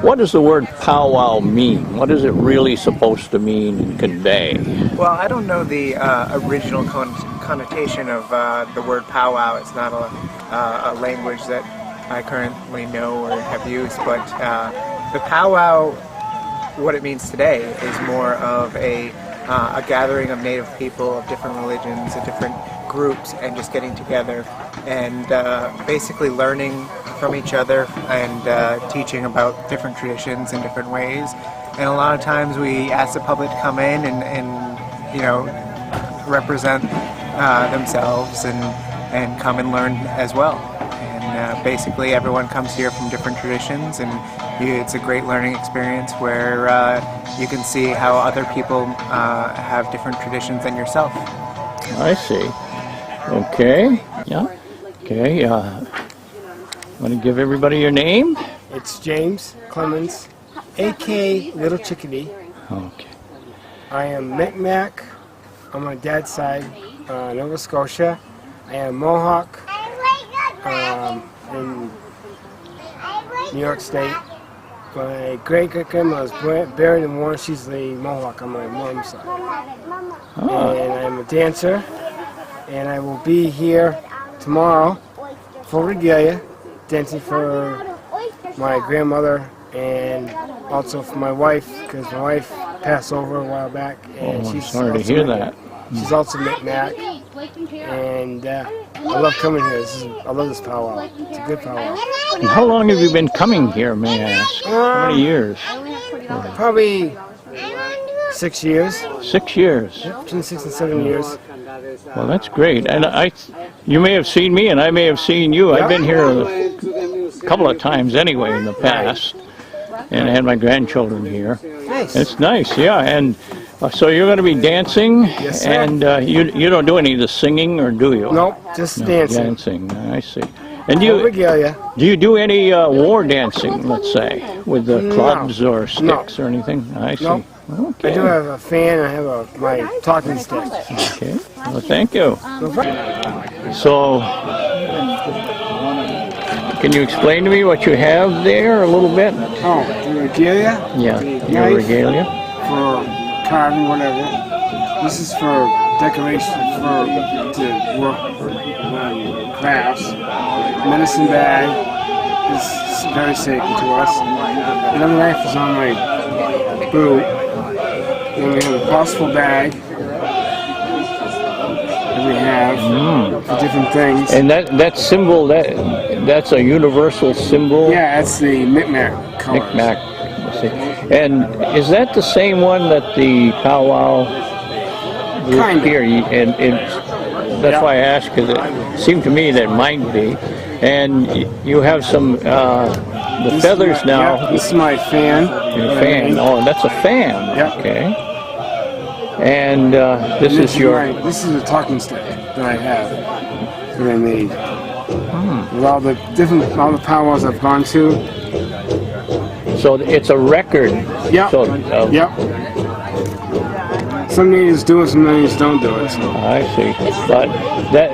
What does the word powwow mean? What is it really supposed to mean and convey? Well, I don't know the original connotation of the word powwow. It's not a language that I currently know or have used, but the powwow, what it means today, is more of a gathering of Native people of different religions, of different groups, and just getting together and basically learning from each other and teaching about different traditions in different ways. And a lot of times we ask the public to come in and you know, represent themselves and come and learn as well. And basically everyone comes here from different traditions, and it's a great learning experience where you can see how other people have different traditions than yourself. I see. Okay. Yeah. Okay. Want to give everybody your name? It's James Clemens, a.k.a. Little Chickadee. Okay. I am Micmac on my dad's side, Nova Scotia. I am Mohawk in New York State. My great-great-grandma was buried in Warren. She's the Mohawk on my mom's side. Oh. And I'm a dancer, and I will be here tomorrow for regalia, dancing for my grandmother and also for my wife, because my wife passed over a while back. And I'm sorry to hear that. She's also Micmac, and I love coming here. I love this powwow. It's a good powwow. And how long have you been coming here, may I ask? How many years? Probably 6 years. 6 years. Between 6 and 7 years. Well, that's great. And you may have seen me, and I may have seen you. I've been here a couple of times anyway in the past, and I had my grandchildren here. Nice. It's nice, yeah. And so you're going to be dancing, Yes, sir. and you don't do any of the singing, or do you? Nope, just No, dancing. Dancing. I see. And For regalia. do you do any war dancing, let's say, with the clubs or sticks or anything? I see. Nope. Okay. I do have a fan, and I have my talking stick. Okay. Well, thank you. No problem. So, can you explain to me what you have there a little bit? Oh, the regalia? Yeah, The your knife regalia. For carving, whatever. This is for decoration, to work on crafts. Medicine bag is very sacred to us. Another knife is on my boot. Then we have a possible bag that we have for different things. And that symbol, that's a universal symbol? Yeah, that's the Micmac colors. Micmac. I see. And is that the same one that the powwow group Kinda. here? And that's why I asked, because it seemed to me that it might be. And you have some the This feathers is my, now. Yeah, this is my fan. Your fan. Oh, that's a fan. Yep. Okay. And this And is your. This is a talking stick that I have that I made. With all the powwows I've gone to. So it's a record. Yep. So, Yep. Some natives do it, some natives don't do it. So. I see. But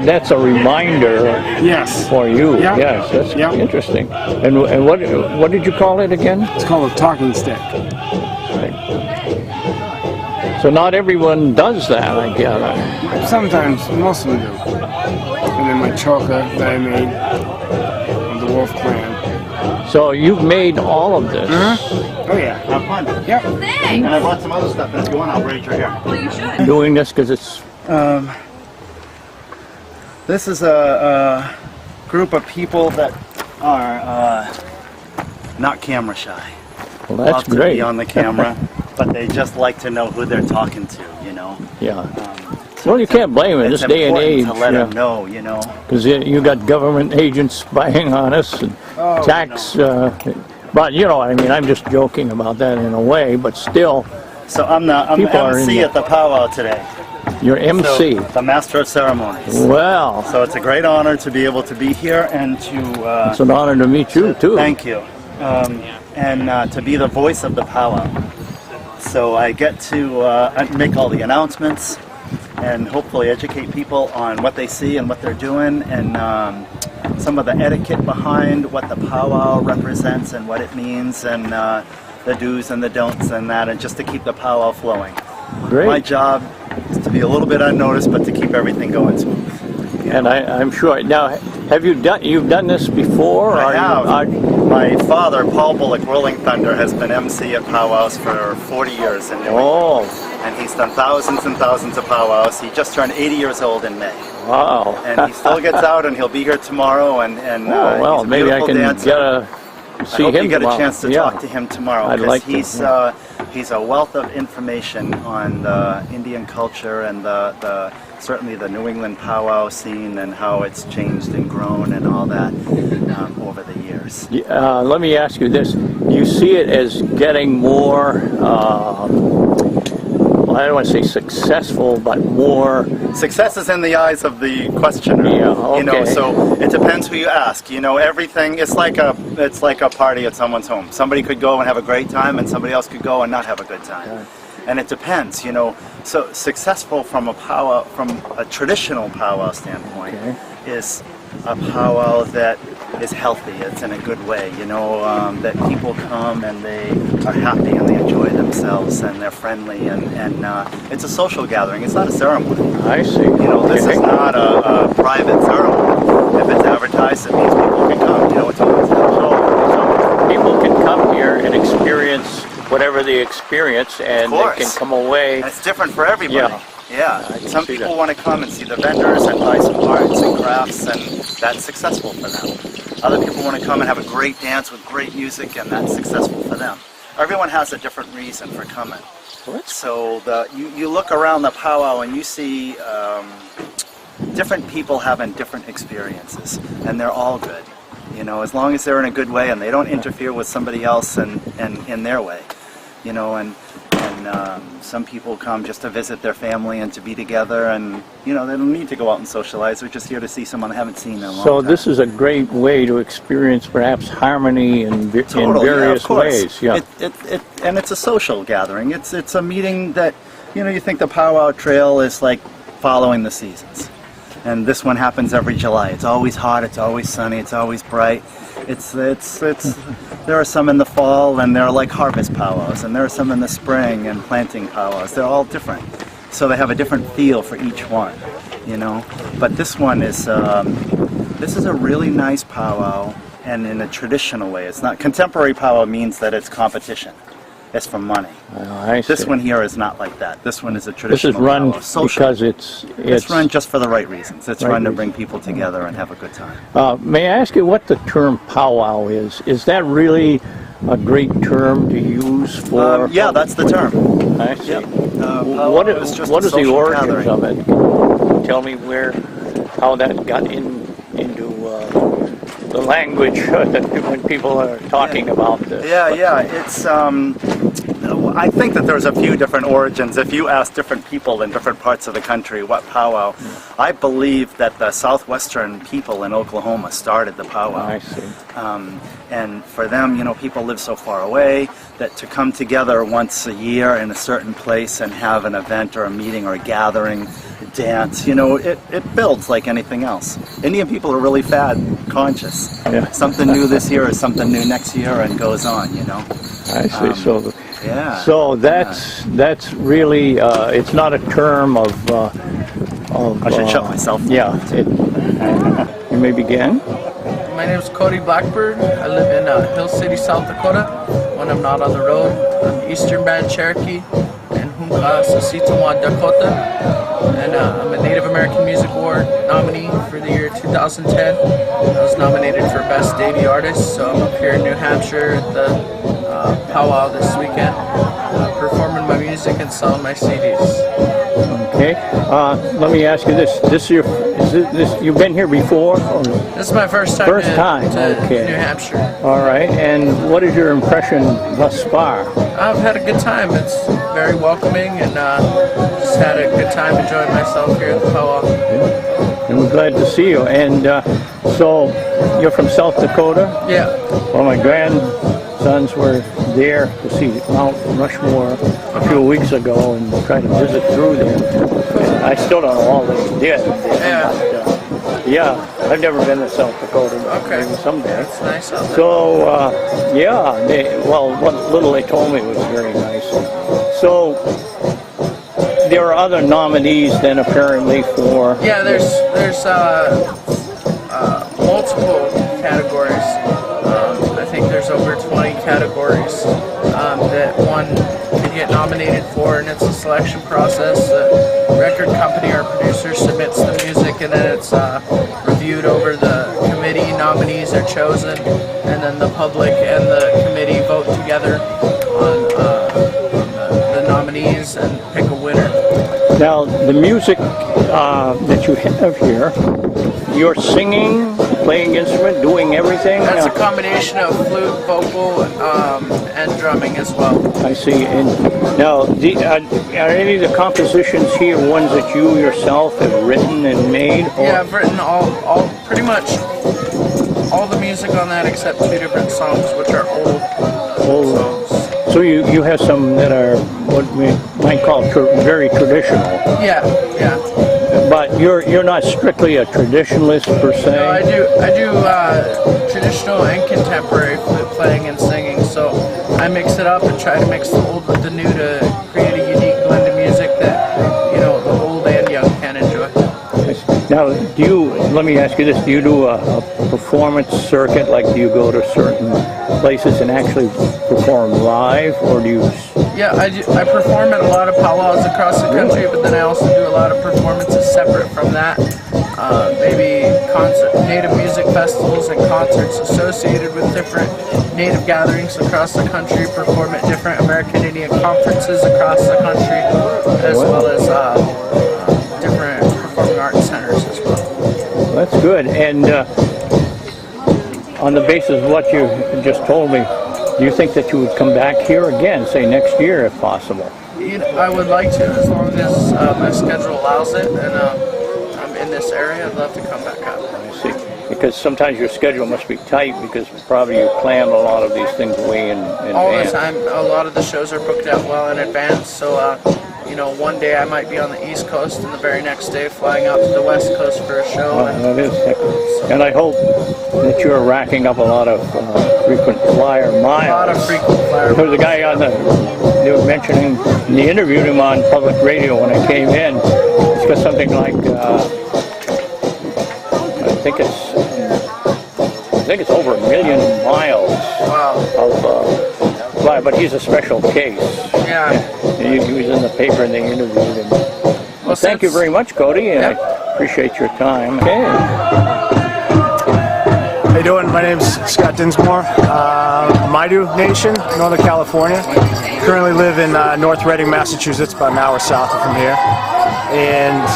that's a reminder Yes. for you. Yep. Yes, that's Yep. interesting. And what did you call it again? It's called a talking stick. So not everyone does that, I gather. Sometimes, most of them do. And then my choker that I made of the Wolf Clan. So you've made all of this. Oh yeah. Have fun. Yep. And I brought some other stuff, and if you want, I'll braid your hair. Well, you should. Doing this because it's. This is a group of people that are not camera shy. Well, that's Love to great. be on the camera, but they just like to know who they're talking to, you know. Yeah. Well, you can't blame it in this It's day and age. important to let them know, you know. Because you got government agents spying on us and tax. But you know, I mean, I'm just joking about that in a way, but still. So I'm People are in MC the- at the powwow today. Your MC. So, the Master of Ceremonies. Well, So it's a great honor to be able to be here and to it's an honor to meet you too. thank you, and to be the voice of the powwow. So I get to make all the announcements and hopefully educate people on what they see and what they're doing, and some of the etiquette behind what the powwow represents and what it means, and the do's and the don'ts and that, and just to keep the powwow flowing. Great. My job is to be a little bit unnoticed, but to keep everything going smooth. And I'm sure. Now, have you've done this before? I have. Are My father, Paul Bullock, Rolling Thunder, has been MC at powwows for 40 years in New England. oh, And he's done thousands and thousands of powwows. He just turned 80 years old in May. wow. And he still gets out, and he'll be here tomorrow. And Oh, well, he's a maybe I beautiful can dancer. get a see I hope him you get tomorrow. a chance to Yeah. talk to him tomorrow, I'd because like to, he's a wealth of information on the Indian culture and the certainly the New England powwow scene and how it's changed and grown and all that over the years. Let me ask you this: you see it as getting more? Well, I don't want to say successful, but more. Success is in the eyes of the questioner. Yeah, You know, okay. so it depends who you ask. You know, everything. It's like a party at someone's home. Somebody could go and have a great time, and somebody else could go and not have a good time. Yeah. And it depends. You know, so successful from a traditional powwow standpoint, Okay. is a powwow that is healthy. It's in a good way. You know, that people come and they are happy and they enjoy themselves and they're friendly, and it's a social gathering. It's not a ceremony. I see. You know, this is not a private ceremony. If it's advertised, it means people can come. You know, it's open to the So people can come here and experience whatever they experience, and they course. can come away. And it's different for everybody. Yeah. I can Some see people that. want to come and see the vendors and buy some arts and crafts, and that's successful for them. Other people want to come and have a great dance with great music, and that's successful for them. Everyone has a different reason for coming. Well, that's- So you look around the powwow and you see different people having different experiences, and they're all good. You know, as long as they're in a good way and they don't interfere with somebody else and in their way. You know, and some people come just to visit their family and to be together, and you know, they don't need to go out and socialize. They're just here to see someone they haven't seen in a long So time. this is a great way to experience perhaps harmony in Totally, various of course. ways. Yeah. And it's a social gathering. It's a meeting that, you know, you think the powwow trail is like following the seasons. And this one happens every July. It's always hot, it's always sunny, it's always bright. It's there are some in the fall, and there are like harvest powwows, and there are some in the spring and planting powwows. They're all different. So they have a different feel for each one, you know. But this one is this is a really nice powwow, and in a traditional way. It's not contemporary powwow means that it's competition. It's for money. I see. This one here is not like that. This one is a This traditional is run powwow, social. because it's It's run just for the right reasons. It's Right run to reasons. bring people together and have a good time. May I ask you what the term powwow is? Is that really a great term to use for? Yeah, that's the term. I see. Yep. What powwow is just what a is the social origins gathering. of it? Tell me how that got into the language that when people are talking about this. Yeah. It's I think that there's a few different origins. If you ask different people in different parts of the country what powwow, I believe that the southwestern people in Oklahoma started the powwow. I see. And for them, you know, people live so far away that to come together once a year in a certain place and have an event or a meeting or a gathering, a dance, you know, it builds like anything else. Indian people are really fad conscious. Yeah. Something new this year is something new next year, and goes on, you know. I see. Yeah. So that's really it's not a term of. I should shut myself. Yeah. You may begin. My name is Cody Blackbird. I live in Hill City, South Dakota. When I'm not on the road, I'm Eastern Band Cherokee and Hunka Sasitama Dakota. And I'm a Native American Music Award nominee for the year 2010. I was nominated for Best Davy Artist, so I'm up here in New Hampshire at the powwow this weekend, performing my music and selling my CDs. Okay. Let me ask you this. You've been here before? Or? This is my first time. First time, to okay. New Hampshire. All right. And what is your impression thus far? I've had a good time. It's very welcoming, and just had a good time enjoying myself here at the powwow. And we're glad to see you. And so you're from South Dakota? Yeah. Well, my grandsons were there to see Mount Rushmore a few weeks ago and tried to visit through there. And I still don't know all that you did. Yeah. But, yeah, I've never been to South Dakota. Okay. Maybe someday. It's nice out there. So, what little they told me was very nice. So, there are other nominees then apparently for... Yeah, there's multiple categories. I think there's over 20 categories that one can get nominated for, and it's a selection process. The record company or producer submits the music, and then it's reviewed over the committee. Nominees are chosen, and then the public and the committee vote together on the nominees and pick a winner. Now, the music that you have here, you're singing, playing instrument, doing everything? That's a combination of flute, vocal, and drumming as well. I see. And now, are any of the compositions here ones that you yourself have written and made? Or? Yeah, I've written all pretty much all the music on that except 2 different songs, which are old songs. So you have some that are what we might call very traditional. Yeah. But you're not strictly a traditionalist per se. No, I do traditional and contemporary flute playing and singing. So I mix it up and try to mix the old with the new to create a unique blend of music that the old and young can enjoy. Now, let me ask you this, do you do a performance circuit, like do you go to certain places and actually perform live, or do you... Yeah, I perform at a lot of powwows across the country, but then I also do a lot of performances separate from that. Maybe native music festivals and concerts associated with different native gatherings across the country, perform at different American Indian conferences across the country, as well as different performing arts centers as well. That's good. And on the basis of what you just told me, do you think that you would come back here again, say next year if possible? I would like to, as long as my schedule allows it, and I'm in this area, I'd love to come back up. I see. Because sometimes your schedule must be tight because probably you plan a lot of these things way in advance. All the time. A lot of the shows are booked out well in advance, so one day I might be on the East Coast and the very next day flying out to the West Coast for a show. That is excellent. And I hope that you're racking up a lot of frequent flyer miles. A lot of frequent flyer miles. There was a guy they were mentioning, and they interviewed him on public radio when I came in. It's got something like, I think it's over 1 million miles of fly, but he's a special case. Yeah. He was in the paper and they interviewed him. Well, thank you very much, Cody, and I appreciate your time. Okay. How you doing? My name's Scott Dinsmore, Maidu Nation, Northern California. Currently live in North Reading, Massachusetts, about an hour south from here. And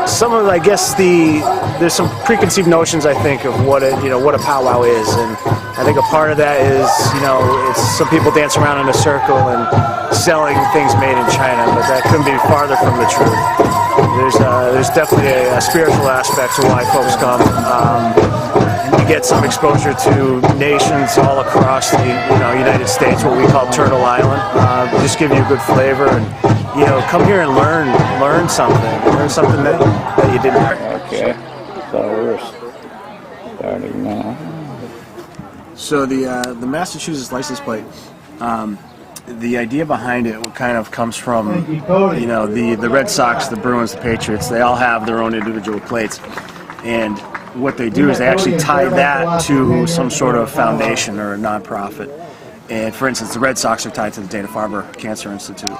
some of, I guess, there's some preconceived notions, I think, of what a powwow is, and I think a part of that is, it's some people dance around in a circle and selling things made in China, but that couldn't be farther from the truth. There's definitely a spiritual aspect to why folks come. You get some exposure to nations all across the United States, what we call Turtle Island. Just give you a good flavor, and come here and learn something that you didn't know. Okay, so we're starting now. So the Massachusetts license plate, the idea behind it kind of comes from the Red Sox, the Bruins, the Patriots. They all have their own individual plates, and what they do is they actually tie that to some sort of foundation or a nonprofit. And for instance, the Red Sox are tied to the Dana-Farber Cancer Institute.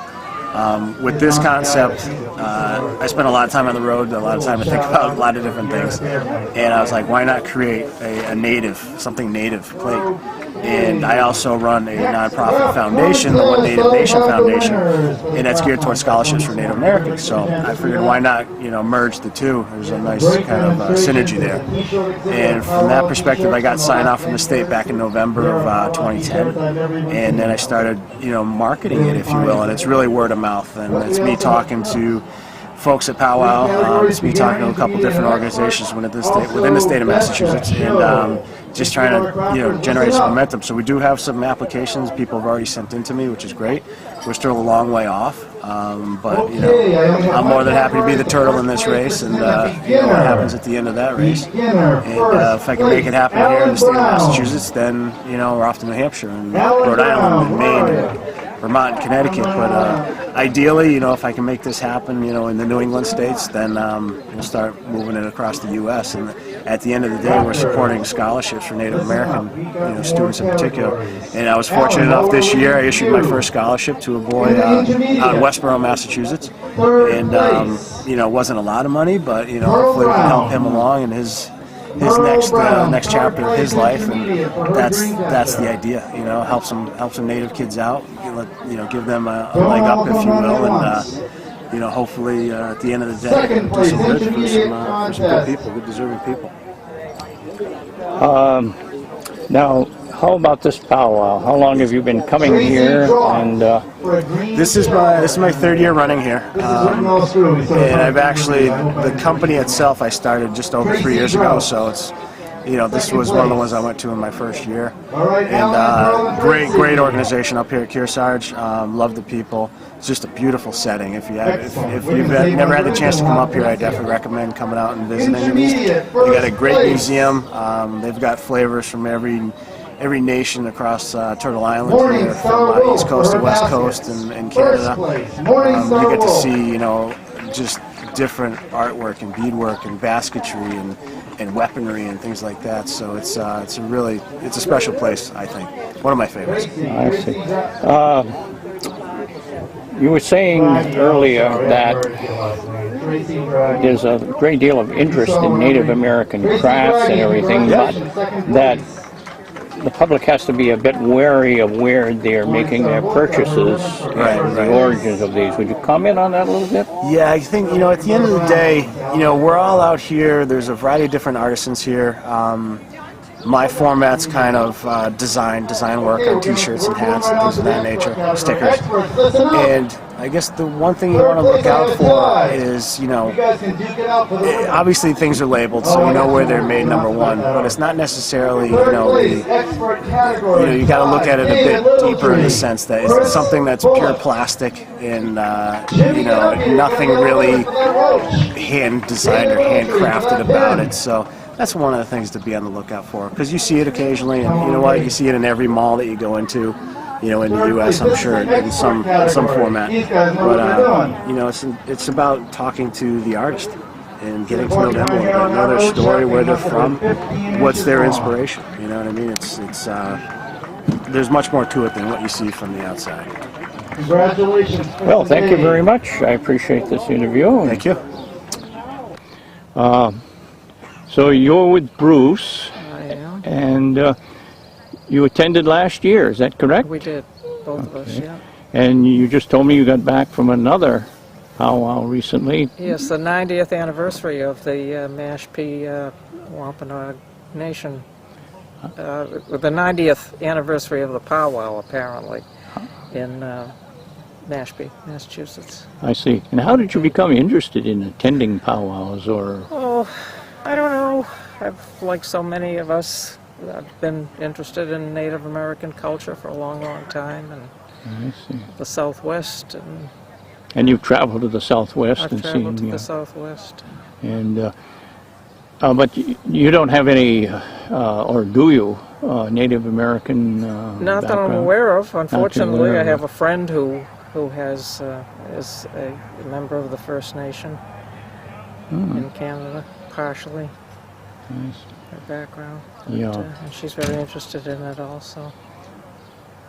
With this concept, I spent a lot of time on the road, a lot of time to think about a lot of different things, and I was like, why not create a native, something native plate? And I also run a nonprofit foundation, the One Native Nation Foundation, and that's geared towards scholarships for Native Americans. So I figured, why not, merge the two? There's a nice kind of synergy there. And from that perspective, I got signed off from the state back in November of 2010, and then I started, marketing it, if you will. And it's really word of mouth, and it's me talking to folks at Powwow. It's me talking to a couple different organizations within the state of Massachusetts, and just trying to generate some momentum. So we do have some applications people have already sent in to me, which is great. We're still a long way off, but I'm more than happy to be the turtle in this race, and what happens at the end of that race. And if I can make it happen here in the state of Massachusetts, then we're off to New Hampshire and Rhode Island and Maine and Vermont and Connecticut. But ideally, if I can make this happen, in the New England states, then we'll start moving it across the U.S. And at the end of the day, we're supporting scholarships for Native American, students in particular. And I was fortunate enough this year, I issued my first scholarship to a boy out in Westboro, Massachusetts. And it wasn't a lot of money, but hopefully we can help him along in his next chapter of his life, and that's the idea. Help some Native kids out, give them a leg up, if you will, and hopefully at the end of the day, do some good for some good people, good deserving people. Now, how about this powwow? How long have you been coming here? And this is my third year running here, and I've actually, the company itself I started just over 3 years ago, so it's this was one of the ones I went to in my first year. And great organization up here at Kearsarge. Love the people. It's just a beautiful setting. If you've never had the chance to come up here, I definitely recommend coming out and visiting. They got a great museum. They've got flavors from every nation across Turtle Island, here, from East Coast to West Coast and Canada. You get to see, just different artwork and beadwork and basketry and weaponry and things like that. So it's a special place, I think. One of my favorites. I see. You were saying earlier that there's a great deal of interest in Native American crafts and everything, but that the public has to be a bit wary of where they're making their purchases and the origins of these. Would you comment on that a little bit? Yeah, I think, at the end of the day, we're all out here. There's a variety of different artisans here. My format's kind of design work on t-shirts and hats and things of that nature, stickers. And I guess the one thing you want to look out for is, obviously things are labeled, so you know where they're made, number one, but it's not necessarily, you got to look at it a bit deeper in the sense that it's something that's pure plastic and, nothing really hand-designed or handcrafted about it. So that's one of the things to be on the lookout for, because you see it occasionally, and you know what, you see it in every mall that you go into, in the U.S., I'm sure, in some format. But, it's about talking to the artist and getting to know them a little bit, know their story, where they're from, what's their inspiration, you know what I mean? It's there's much more to it than what you see from the outside. Congratulations. Well, thank you very much. I appreciate this interview. Thank you. So you're with Bruce, I am. and you attended last year, is that correct? We did, both of us, yeah. And you just told me you got back from another powwow recently. Yes, the 90th anniversary of the Mashpee Wampanoag Nation. The 90th anniversary of the powwow, apparently, in Mashpee, Massachusetts. I see. And how did you become interested in attending powwows, or? Oh, I don't know. Like so many of us, I've been interested in Native American culture for a long, long time, and I see. the Southwest. And you've traveled to the Southwest I've and traveled seen, to the Southwest. And but you don't have any, or do you, Native American Not that I'm background? aware of. Unfortunately, aware I of. have a friend who has is a member of the First Nation in Canada, partially. Nice. Her background. Yeah. And she's very interested in it also.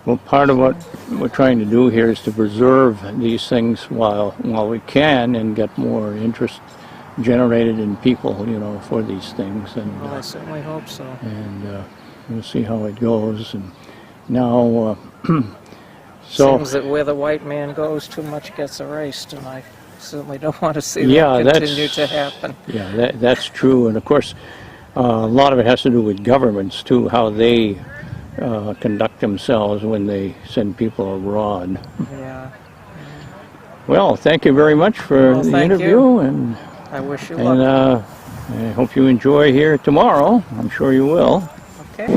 Well, part of what we're trying to do here is to preserve these things while we can, and get more interest generated in people, for these things. And Well, I certainly hope so. we'll see how it goes. And Now, so Seems that where the white man goes, too much gets erased, and I certainly don't want to see Yeah, that that's- continue to happen. yeah, that's true. And of course, a lot of it has to do with governments too, how they conduct themselves when they send people abroad. Yeah, Well, thank you very much for Well, the thank interview, you. and I wish you and luck. I hope you enjoy here tomorrow. I'm sure you will. Okay.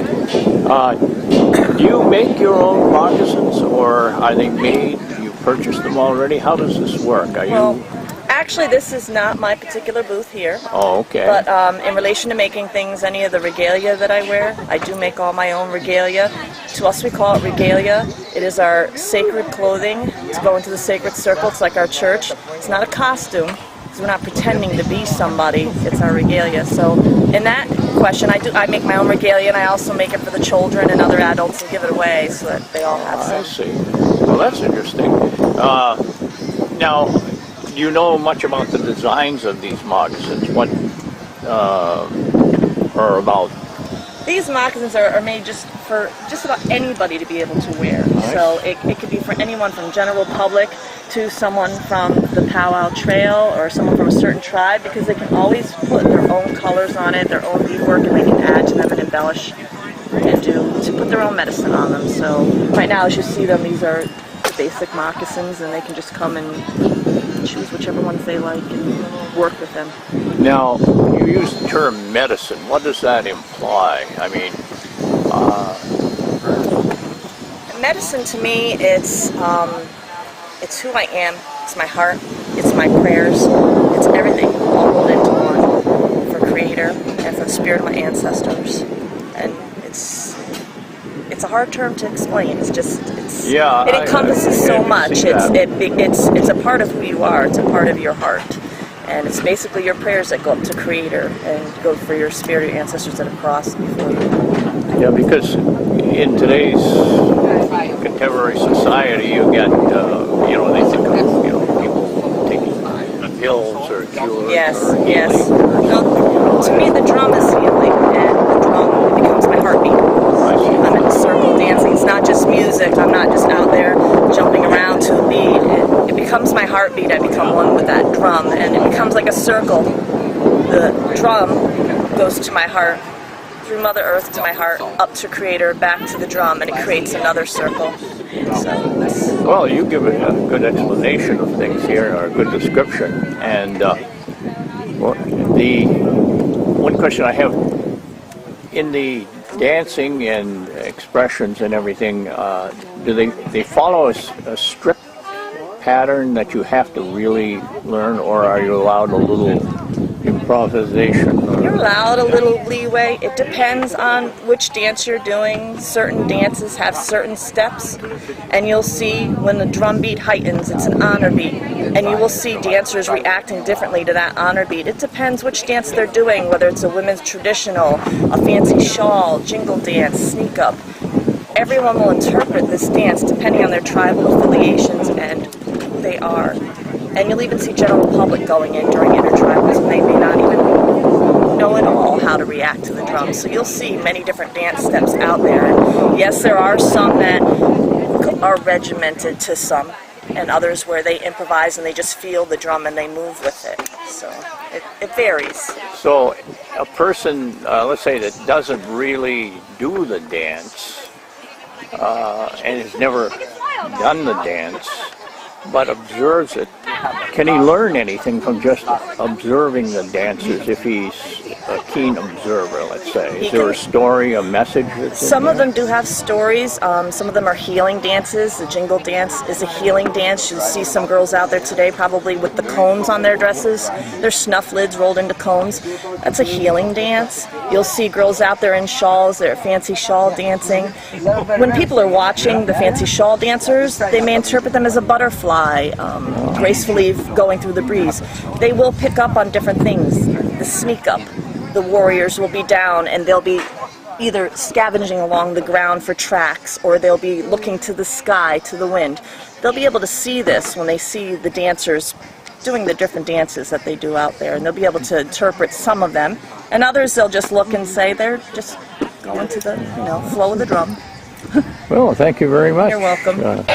Do you make your own moccasins, or are they made? You purchased them already? How does this work? Are Well, you? actually, this is not my particular booth here. Oh, okay. But in relation to making things, any of the regalia that I wear, I do make all my own regalia. To us, we call it regalia. It is our sacred clothing to go into the sacred circle. It's like our church. It's not a costume, because we're not pretending to be somebody. It's our regalia. So in that question, I make my own regalia, and I also make it for the children and other adults and give it away so that they all have I some. see. Well, that's interesting. Now, do you know much about the designs of these moccasins? What are about? These moccasins are made just for just about anybody to be able to wear. Nice. So it could be for anyone from general public to someone from the powwow trail or someone from a certain tribe, because they can always put their own colors on it, their own beadwork, and they can add to them and embellish and to put their own medicine on them. So right now, as you see them, these are the basic moccasins, and they can just come and choose whichever ones they like and work with them. Now, you use the term medicine. What does that imply? I mean, Medicine to me, it's who I am. It's my heart. It's my prayers. It's everything all rolled into one for Creator and for the spirit of my ancestors. And it's a hard term to explain. It's just Yeah, it encompasses I so can much. see that. It's a part of who you are. It's a part of your heart. And it's basically your prayers that go up to Creator and go for your spirit, your ancestors that have crossed before you. yeah, because in today's contemporary society, you get, they think of, people taking pills or cures Yes, or yes. healing. Well, to me, the drum is healing, and the drum becomes my heartbeat. I'm in a circle dancing. It's not just music. I'm not just out there jumping around to a beat. It becomes my heartbeat. I become one with that drum, and it becomes like a circle. The drum goes to my heart, through Mother Earth to my heart, up to Creator, back to the drum, and it creates another circle. So that's Well, you give a good explanation of things here, or a good description. And the one question I have, in the dancing and expressions and everything, do they follow a strict pattern that you have to really learn, or are you allowed a little improvisation? You're allowed a little leeway. It depends on which dance you're doing. Certain dances have certain steps, and you'll see when the drum beat heightens, it's an honor beat, and you will see dancers reacting differently to that honor beat. It depends which dance they're doing, whether it's a women's traditional, a fancy shawl, jingle dance, sneak up. Everyone will interpret this dance depending on their tribal affiliations and who they are. And you'll even see general public going in during intertribals, and they may not even know at all how to react to the drums. So you'll see many different dance steps out there. And yes, there are some that are regimented to some, and others where they improvise and they just feel the drum and they move with it. So it varies. So a person, let's say, that doesn't really do the dance and has never done the dance, but observes it, can he learn anything from just observing the dancers if he's a keen observer, let's say? Is there a story, a message that's in Some of there? them do have stories. Some of them are healing dances. The jingle dance is a healing dance. You'll see some girls out there today probably with the cones on their dresses. Their snuff lids rolled into cones. That's a healing dance. You'll see girls out there in shawls. They're fancy shawl dancing. When people are watching the fancy shawl dancers, they may interpret them as a butterfly, gracefully going through the breeze. They will pick up on different things. The sneak up. The warriors will be down and they'll be either scavenging along the ground for tracks, or they'll be looking to the sky, to the wind. They'll be able to see this when they see the dancers doing the different dances that they do out there, and they'll be able to interpret some of them. And others, they'll just look and say they're just going to the flow of the drum. Well, thank you very much. You're welcome.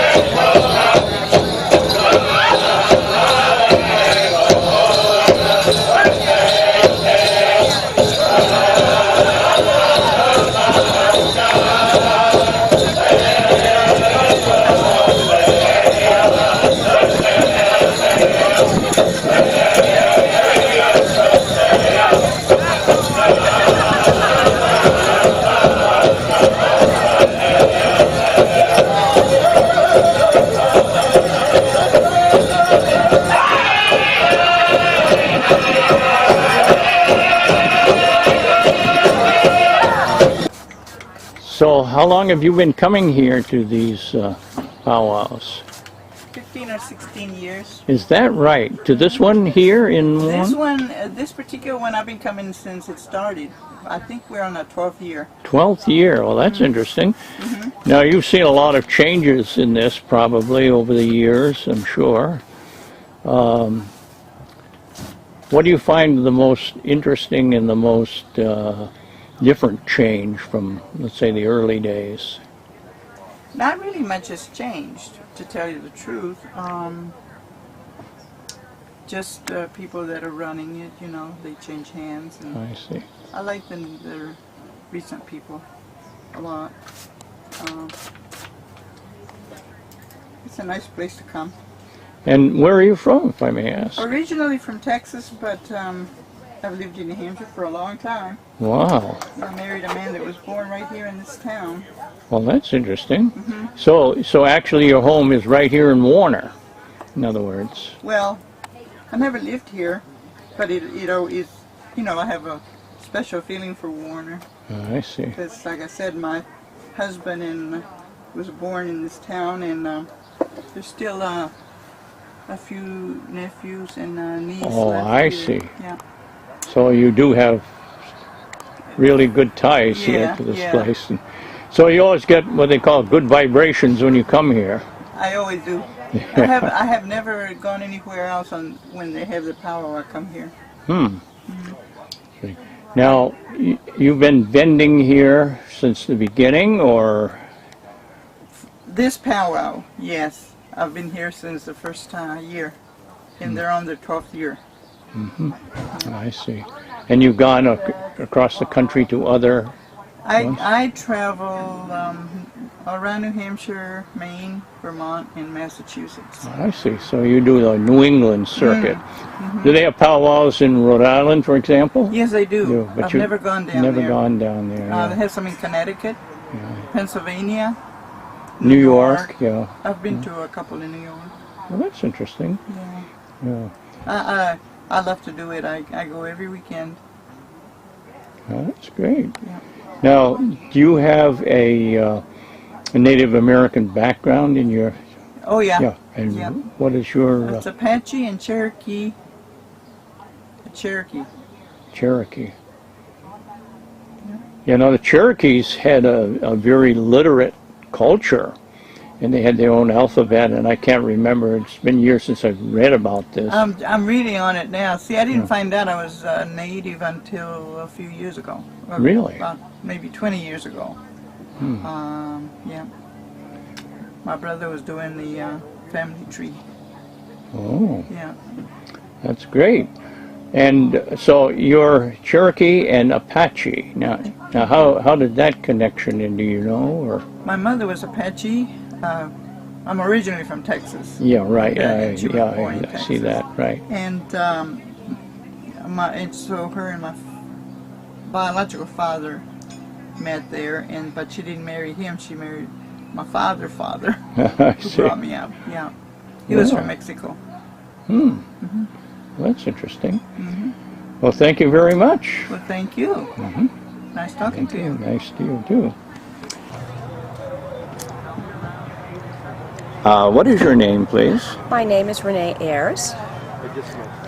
So, how long have you been coming here to these powwows? 15 or 16 years. Is that right? To this one here in This one? one, this particular one, I've been coming since it started. I think we're on our 12th year. 12th year. Well, that's interesting. Now, you've seen a lot of changes in this probably over the years, I'm sure. What do you find the most interesting and the most different change from, let's say, the early days? Not really much has changed, to tell you the truth. Just people that are running it, you know, they change hands. And I see. I like the recent people a lot. It's a nice place to come. And where are you from, if I may ask? Originally from Texas, but I've lived in New Hampshire for a long time. Wow. I married a man that was born right here in this town. Well, that's interesting. So actually your home is right here in Warner, in other words. Well, I never lived here, but it is, you know, I have a special feeling for Warner. I see. Because, like I said, my husband was born in this town, and there's still a few nephews and nieces. Oh, left I here. see. Yeah. So you do have really good ties here Yeah, to this yeah. place. And so you always get what they call good vibrations when you come here. I always do. I have never gone anywhere else when they have the power. I come here. Now, you've been vending here since the beginning, or? This powwow, yes. I've been here since the first year, and they're on their 12th year. I see. And you've gone across the country to other? I travel around New Hampshire, Maine, Vermont, and Massachusetts. I see. So you do the New England circuit. Do they have powwows in Rhode Island, for example? Yes, I do. But I've you've never gone down Never there. gone down there. They Yeah. have some in Connecticut, Pennsylvania, New York, yeah. I've been to a couple in New York. Well, that's interesting. Yeah. Yeah. I love to do it. I go every weekend. Well, that's great. Yeah. Now, do you have a Native American background in your? Oh yeah. Yeah. And Yeah. what is your It's Apache and Cherokee. Cherokee. Cherokee? You know, the Cherokees had a very literate culture, and they had their own alphabet, and I can't remember. It's been years since I've read about this. I'm reading on it now. See, I didn't find out I was native until a few years ago. Or Really? About maybe 20 years ago. Yeah. My brother was doing the family tree. Oh, Yeah. that's great. And so you're Cherokee and Apache. Now how did that connection in? Do you know, or? My mother was Apache. I'm originally from Texas. Yeah, right. Yeah, she was born in I see Texas. that. Right. And so her and my biological father met there, but she didn't marry him. She married my father, I who see. brought me up. Yeah, he was Yeah. from Mexico. Well, that's interesting. Well, thank you very much. Well, thank you. Nice talking to you. Nice to you too. What is your name, please? My name is Renee Ayers,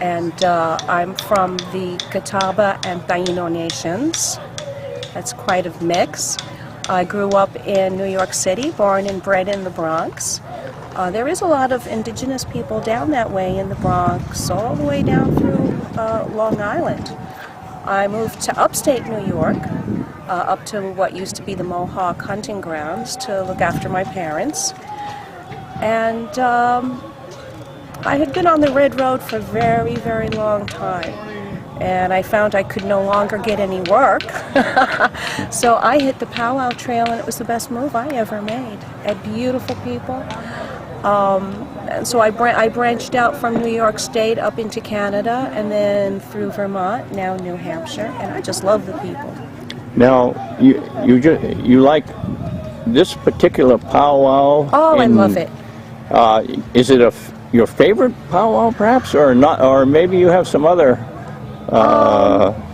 and I'm from the Catawba and Taino nations. That's quite a mix. I grew up in New York City, born and bred in the Bronx. There is a lot of indigenous people down that way in the Bronx, all the way down through Long Island. I moved to upstate New York up to what used to be the Mohawk hunting grounds to look after my parents. And I had been on the Red Road for a very, very long time. And I found I could no longer get any work. So I hit the Powwow Trail, and it was the best move I ever made. And beautiful people. And so I branched out from New York State up into Canada, and then through Vermont, now New Hampshire, and I just love the people. Now, you like this particular powwow? Oh, I love it. Is it your favorite powwow, perhaps, or not? Or maybe you have some other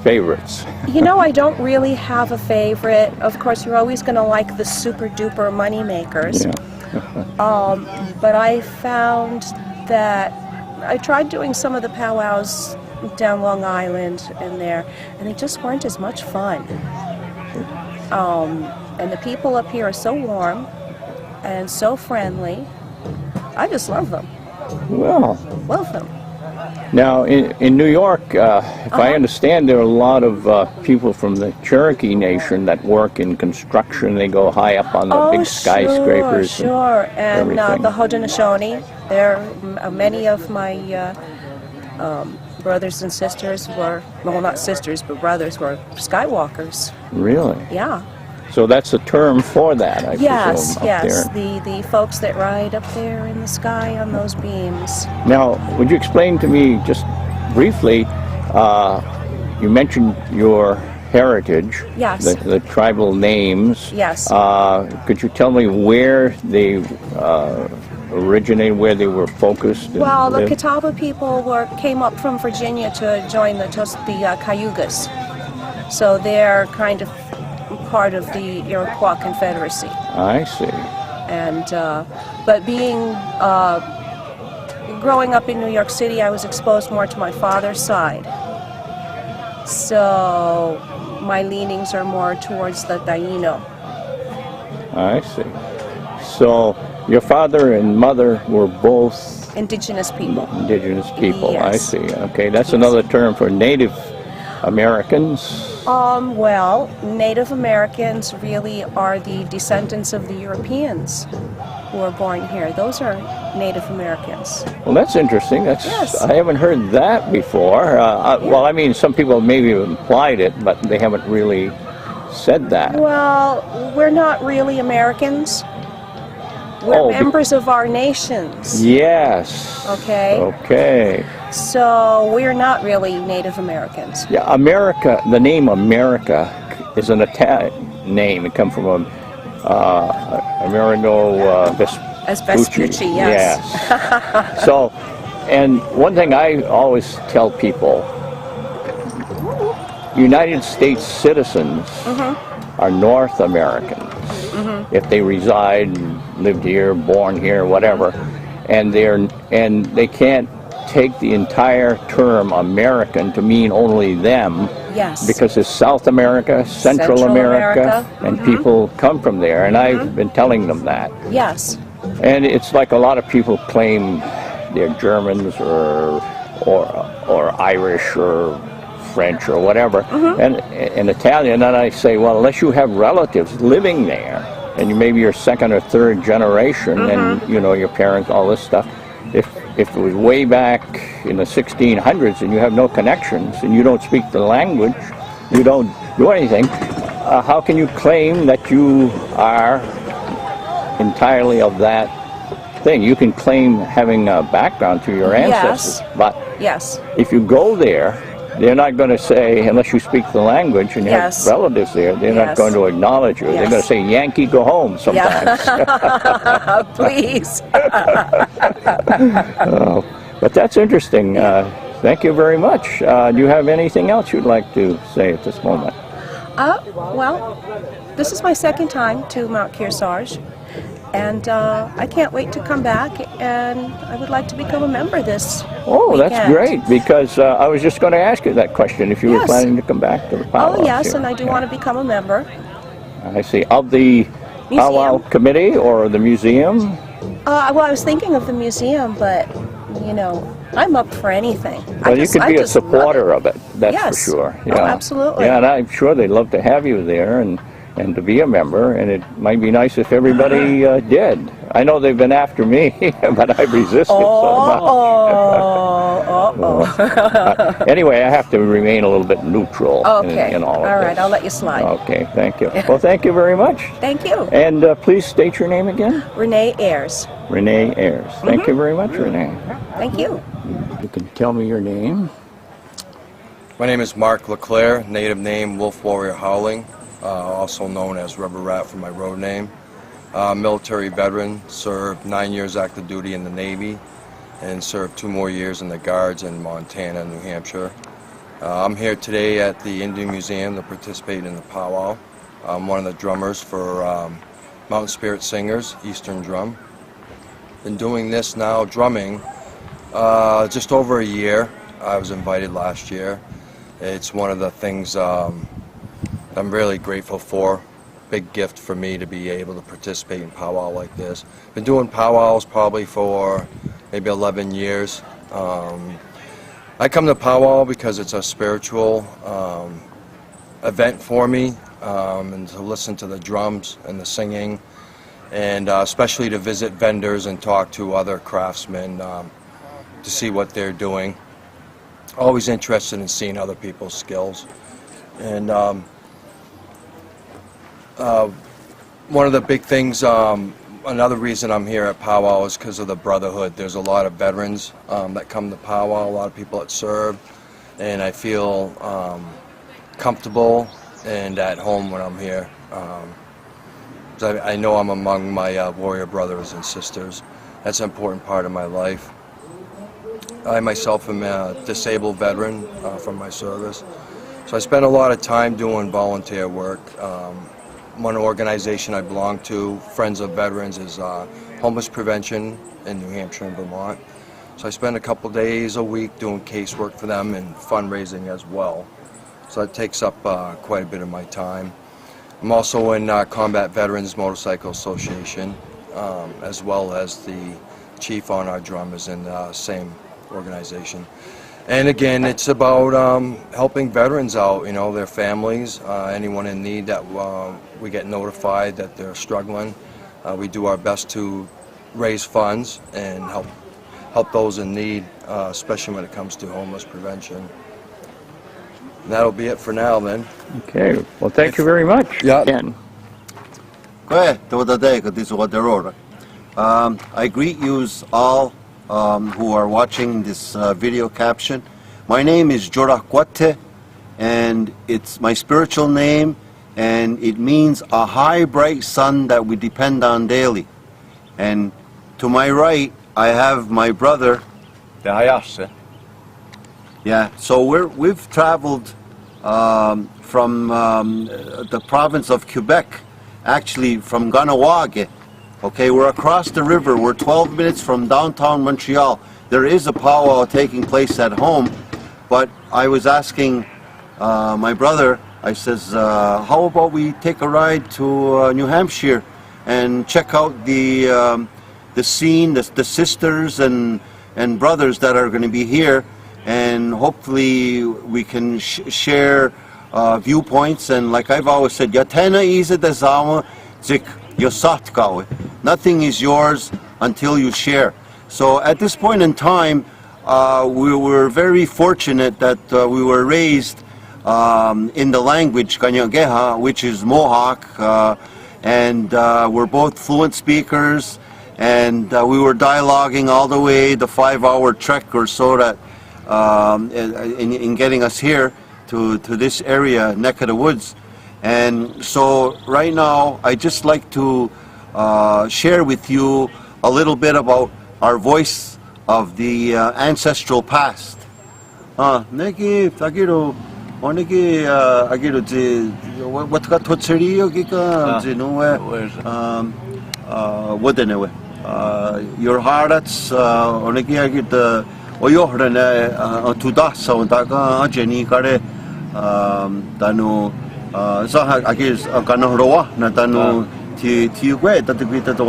favorites? You know, I don't really have a favorite. Of course, you're always going to like the super duper money makers. Yeah. But I found that I tried doing some of the powwows down Long Island and there, and they just weren't as much fun. And the people up here are so warm and so friendly. I just love them. Well, Love them. now in New York, if I understand, there are a lot of people from the Cherokee Nation that work in construction. They go high up on the big skyscrapers. Sure. And everything. the Haudenosaunee. Many of my brothers and sisters were, well, not sisters, but brothers were skywalkers. Really? Yeah. So that's a term for that, I Yes, presume, up yes. there. The folks that ride up there in the sky on those beams. Now, would you explain to me just briefly, you mentioned your heritage, Yes. the tribal names. Yes. Could you tell me where they originated, where they were focused? and Well, the lived? Catawba people came up from Virginia to join the Cayugas. So they're kind of part of the Iroquois Confederacy. I see. And but growing up in New York City, I was exposed more to my father's side. So my leanings are more towards the Taino. I see. So your father and mother were both Indigenous people. indigenous people. I Yes. see. Okay, that's another term for Native Americans. Well, Native Americans really are the descendants of the Europeans who were born here. Those are Native Americans. Well, that's interesting. Yes. I haven't heard that before. Well, I mean, some people maybe have implied it, but they haven't really said that. Well, we're not really Americans. We're members of our nations. Yes. Okay. Okay. So we're not really Native Americans. Yeah, America. The name America is an Italian name. It comes from Amerigo Vespucci. Yes. So, and one thing I always tell people, United States citizens are North Americans. If they reside, lived here, born here, whatever, and they can't take the entire term American to mean only them. Yes. Because it's South America, Central America, and people come from there, and I've been telling them that. Yes. And it's like a lot of people claim they're Germans or Irish or French or whatever, and Italian, and I say, well, unless you have relatives living there, and maybe you're second or third generation, and you know your parents, all this stuff. If it was way back in the 1600s and you have no connections and you don't speak the language, you don't do anything, how can you claim that you are entirely of that thing? You can claim having a background through your ancestors, but Yes. if you go there, they're not going to say, unless you speak the language and you have relatives there, they're not going to acknowledge you. They're going to say, Yankee, go home sometimes. Please. But that's interesting. Thank you very much. Do you have anything else you'd like to say at this moment? Well, this is my second time to Mount Kearsarge, and I can't wait to come back, and I would like to become a member this weekend. That's great, because I was just going to ask you that question, if you were planning to come back to the powwow. Oh, yes, and I do want to become a member. I see. Of the powwow committee or the museum? Well, I was thinking of the museum, but, you know, I'm up for anything. Well, you could be a supporter of it. That's Yes. for sure. Oh, absolutely. Yeah, and I'm sure they'd love to have you there and to be a member. And it might be nice if everybody did. I know they've been after me, but I resisted so much. Anyway, I have to remain a little bit neutral Okay. in all of this. All right, I'll let you slide. Okay, thank you. Well, thank you very much. Thank you. And please state your name again. Renee Ayers. Renee Ayers. Thank you very much, Renee. Thank you. You can tell me your name. My name is Mark LeClaire, native name Wolf Warrior Howling, also known as Rubber Rat for my road name. Military veteran, served 9 years active duty in the Navy and served 2 more years in the Guards in Montana and New Hampshire. I'm here today at the Indian Museum to participate in the powwow. I'm one of the drummers for Mountain Spirit Singers, Eastern Drum. Been doing this now, drumming, just over a year. I was invited last year. It's one of the things I'm really grateful for. Big gift for me to be able to participate in powwow like this. Been doing powwows probably for maybe 11 years. I come to powwow because it's a spiritual event for me, and to listen to the drums and the singing, and especially to visit vendors and talk to other craftsmen to see what they're doing. Always interested in seeing other people's skills. And one of the big things, another reason I'm here at powwow is because of the brotherhood. There's a lot of veterans that come to powwow, a lot of people that serve, and I feel comfortable and at home when I'm here. I know I'm among my warrior brothers and sisters. That's an important part of my life. I myself am a disabled veteran from my service, so I spend a lot of time doing volunteer work. One organization I belong to, Friends of Veterans, is homeless prevention in New Hampshire and Vermont. So I spend a couple days a week doing casework for them and fundraising as well. So that takes up quite a bit of my time. I'm also in Combat Veterans Motorcycle Association, as well as the chief on our drum is in the same organization. And again, it's about helping veterans out, you know, their families, anyone in need that we get notified that they're struggling. We do our best to raise funds and help those in need, especially when it comes to homeless prevention. And that'll be it for now then. Okay, well thank you very much. Yeah. Ken. I greet you all who are watching this video caption. My name is Jorakwate, and it's my spiritual name, and it means a high bright sun that we depend on daily. And to my right, I have my brother. Yeah, so we've traveled from the province of Quebec, actually from Ganawage. Okay, we're across the river. We're 12 minutes from downtown Montreal. There is a powwow taking place at home, but I was asking my brother, I says, how about we take a ride to New Hampshire and check out the scene, the sisters and brothers that are going to be here, and hopefully we can share viewpoints. And like I've always said, Yatena isa desama zik yosatkawe. Nothing is yours until you share. So at this point in time, we were very fortunate that we were raised in the language Kanyageha, which is Mohawk, and we're both fluent speakers, and we were dialoguing all the way the 5-hour trek or so that in getting us here to this area, neck of the woods. And so right now, I just like to share with you a little bit about our voice of the ancestral past. Negi tagiru onegi agiru ji what ka totseri yogiga ji noe wodenewe your hearts onegi agit oyohrene tuda saundaga ajeni kare tanu so agis kanorowa na tanu ti gwe that we that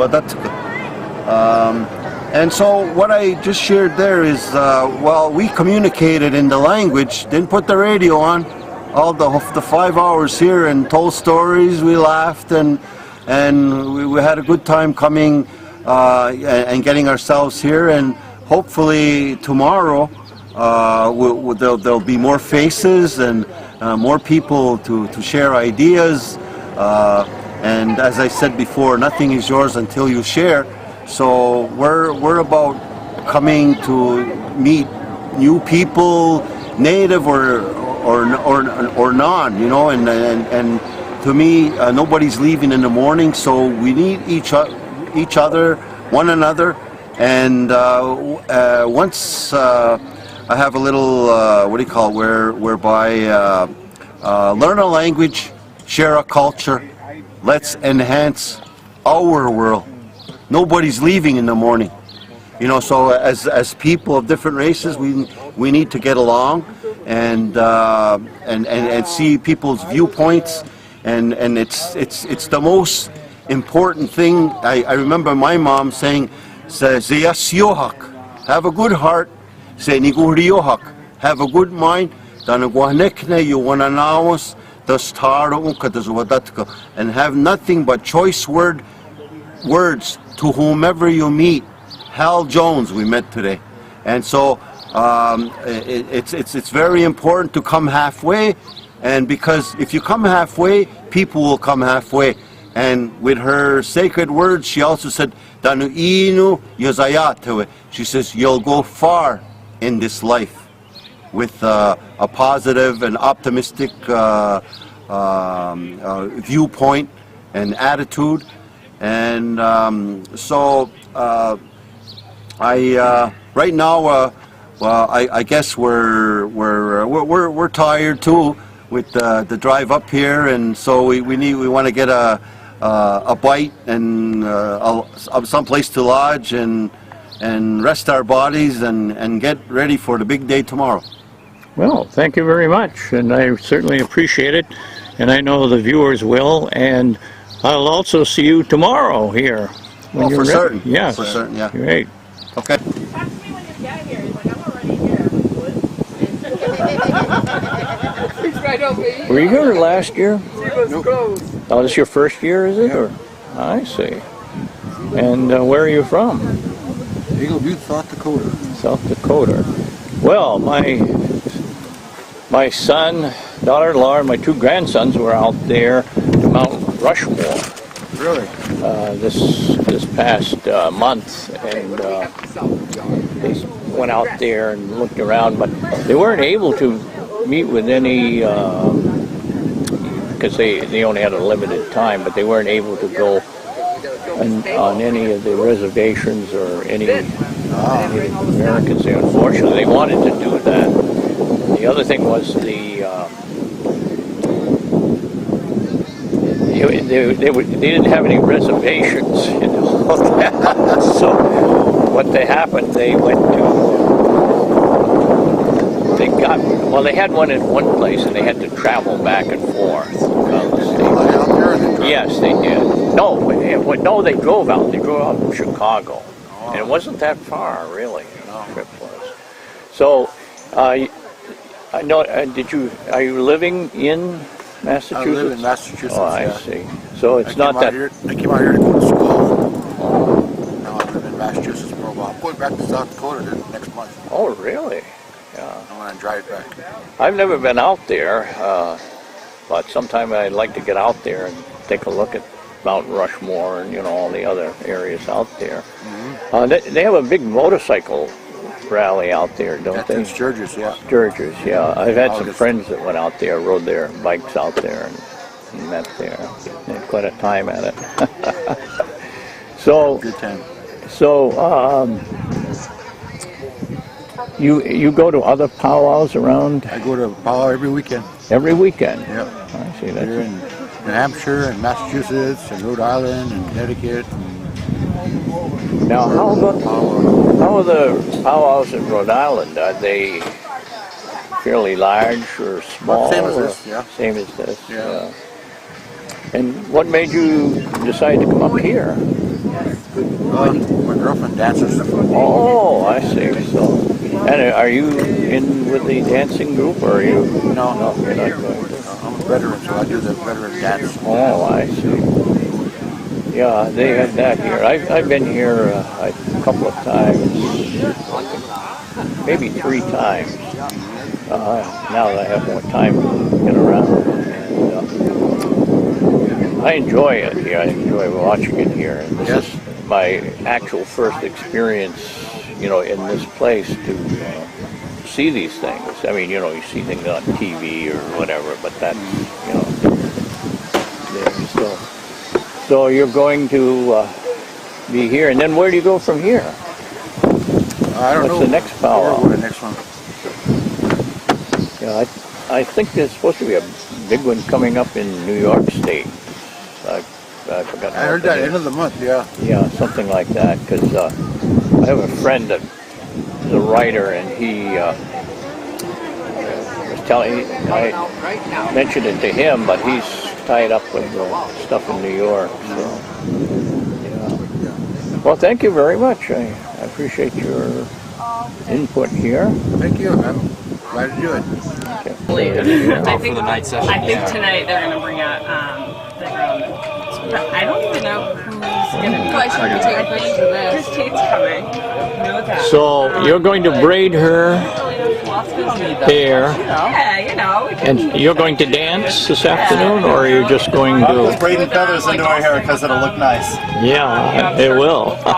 And so what I just shared there is, well, we communicated in the language, didn't put the radio on, all the 5 hours here, and told stories, we laughed, and we had a good time coming and getting ourselves here, and hopefully tomorrow there'll be more faces and more people to share ideas, and as I said before, nothing is yours until you share. So we're about coming to meet new people, native or non, you know, and to me, nobody's leaving in the morning, so we need each other, one another, and once I have a little what do you call it, whereby learn a language, share a culture, let's enhance our world. Nobody's leaving in the morning, you know. So as people of different races, we need to get along and see people's viewpoints, and it's the most important thing. I remember my mom saying, have a good heart, have a good mind, and have nothing but choice words to whomever you meet. Hal Jones we met today, and so it's very important to come halfway, and because if you come halfway, people will come halfway. And with her sacred words, she also said, she says, you'll go far in this life with a positive and optimistic viewpoint and attitude. And so right now, well, I guess we're tired too with the drive up here, and so we want to get a bite and some place to lodge and rest our bodies and get ready for the big day tomorrow. Well, thank you very much, and I certainly appreciate it, and I know the viewers will, and I'll also see you tomorrow here. Well, for certain. Yes. For certain, yeah. Great. Okay. Talk to me when you get here. He's like, I'm already here. He's right over here. Were you here last year? Nope. Oh, this is your first year, is it? Yeah. Or? I see. And where are you from? Eagle Butte, South Dakota. South Dakota. Well, my son, daughter-in-law, and my two grandsons were out there to Mount Rushmore. Really? This past month, and they went out there and looked around, but they weren't able to meet with any, because they only had a limited time, but they weren't able to go on any of the reservations or any Native Americans there. Unfortunately, they wanted to do that. The other thing was they didn't have any reservations, you know. So what happened, they had one in one place, and they had to travel back and forth. Yes, they did. No, they drove out. They drove out from Chicago, and it wasn't that far, really. The trip was. So, I know. Are you living in Massachusetts? I live in Massachusetts. Oh, I see. So it's not that. I came out here to go to school. Now I live in Massachusetts for a while. I'm going back to South Dakota next month. Oh, really? Yeah. I'm going to drive back. I've never been out there, but sometime I'd like to get out there and take a look at Mount Rushmore and, you know, all the other areas out there. Mm-hmm. They have a big motorcycle rally out there, don't they? That's in Sturgis, yeah. Sturgis, yeah. I've had some friends that went out there, rode their bikes out there and met there. They had quite a time at it. So, good time. So, you go to other powwows around? I go to powwow every weekend. Every weekend? Yeah. I see that. Here in New Hampshire and Massachusetts and Rhode Island and Connecticut. Now, how are the powwows in Rhode Island? Are they fairly large or small? Same as this, yeah. Same as this, yeah. And what made you decide to come up here? My girlfriend dances. Oh, I see. So, and are you in with the dancing group, or are you? No, you're not going to. I'm a veteran, so I do the veteran dance. Oh, I see. Yeah, they had that here. I've been here a couple of times, maybe 3 times. Now that I have more time to get around, and I enjoy it here. I enjoy watching it here. And this is my actual first experience, in this place to see these things. I mean, you see things on TV or whatever, but that's, So you're going to be here, and then where do you go from here? I don't know. What's the next powwow? Where the next one? Yeah, I think there's supposed to be a big one coming up in New York State. I forgot. I heard that end of the month, yeah. Yeah, something like that, because I have a friend that is a writer, and he was telling, I mentioned it to him, but he's tied up with stuff in New York. So, yeah. Well, thank you very much. I appreciate your input here. Thank you. I'm glad to do it. I think tonight they're going to bring out I don't even know who's going to be. Chris Tate's coming. Know that. So you're going to braid her hair, and you're going to dance this afternoon, or are you just going to? Put braiding feathers into her hair because it'll look nice. Yeah, it will. So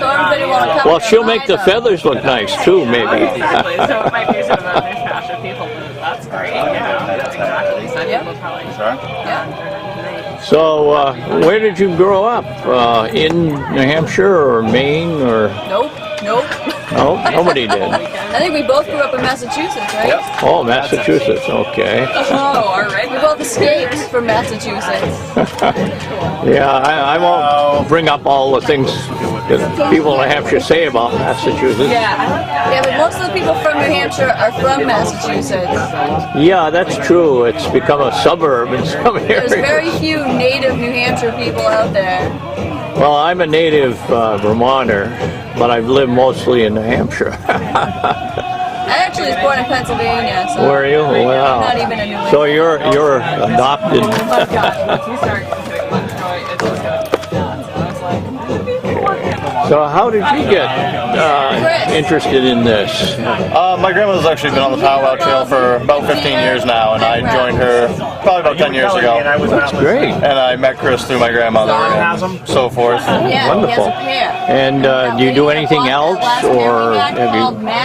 everybody want to come? Well, she'll make the feathers look nice too, maybe. Exactly. So it might be some of the other fashion people, but that's great. Yeah, exactly. So people probably. So, where did you grow up? In New Hampshire or Maine or? Nope. No, nobody did. I think we both grew up in Massachusetts, right? Yep. Oh, Massachusetts. Okay. Oh, all right. We both escaped from Massachusetts. Yeah, I won't bring up all the things that people in New Hampshire say about Massachusetts. Yeah, but most of the people from New Hampshire are from Massachusetts. Yeah, that's true. It's become a suburb in some areas. There's very few native New Hampshire people out there. Well, I'm a native Vermonter, but I've lived mostly in New Hampshire. I actually was born in Pennsylvania. So Were you? Wow. Not even a New Hampshire. So you're adopted. So how did you get interested in this? My grandmother's actually been on the powwow trail for about 15 years now, and I joined her probably about 10 years ago. That's great. And I met Chris through my grandmother and so forth. Wonderful. And do you do anything else, or have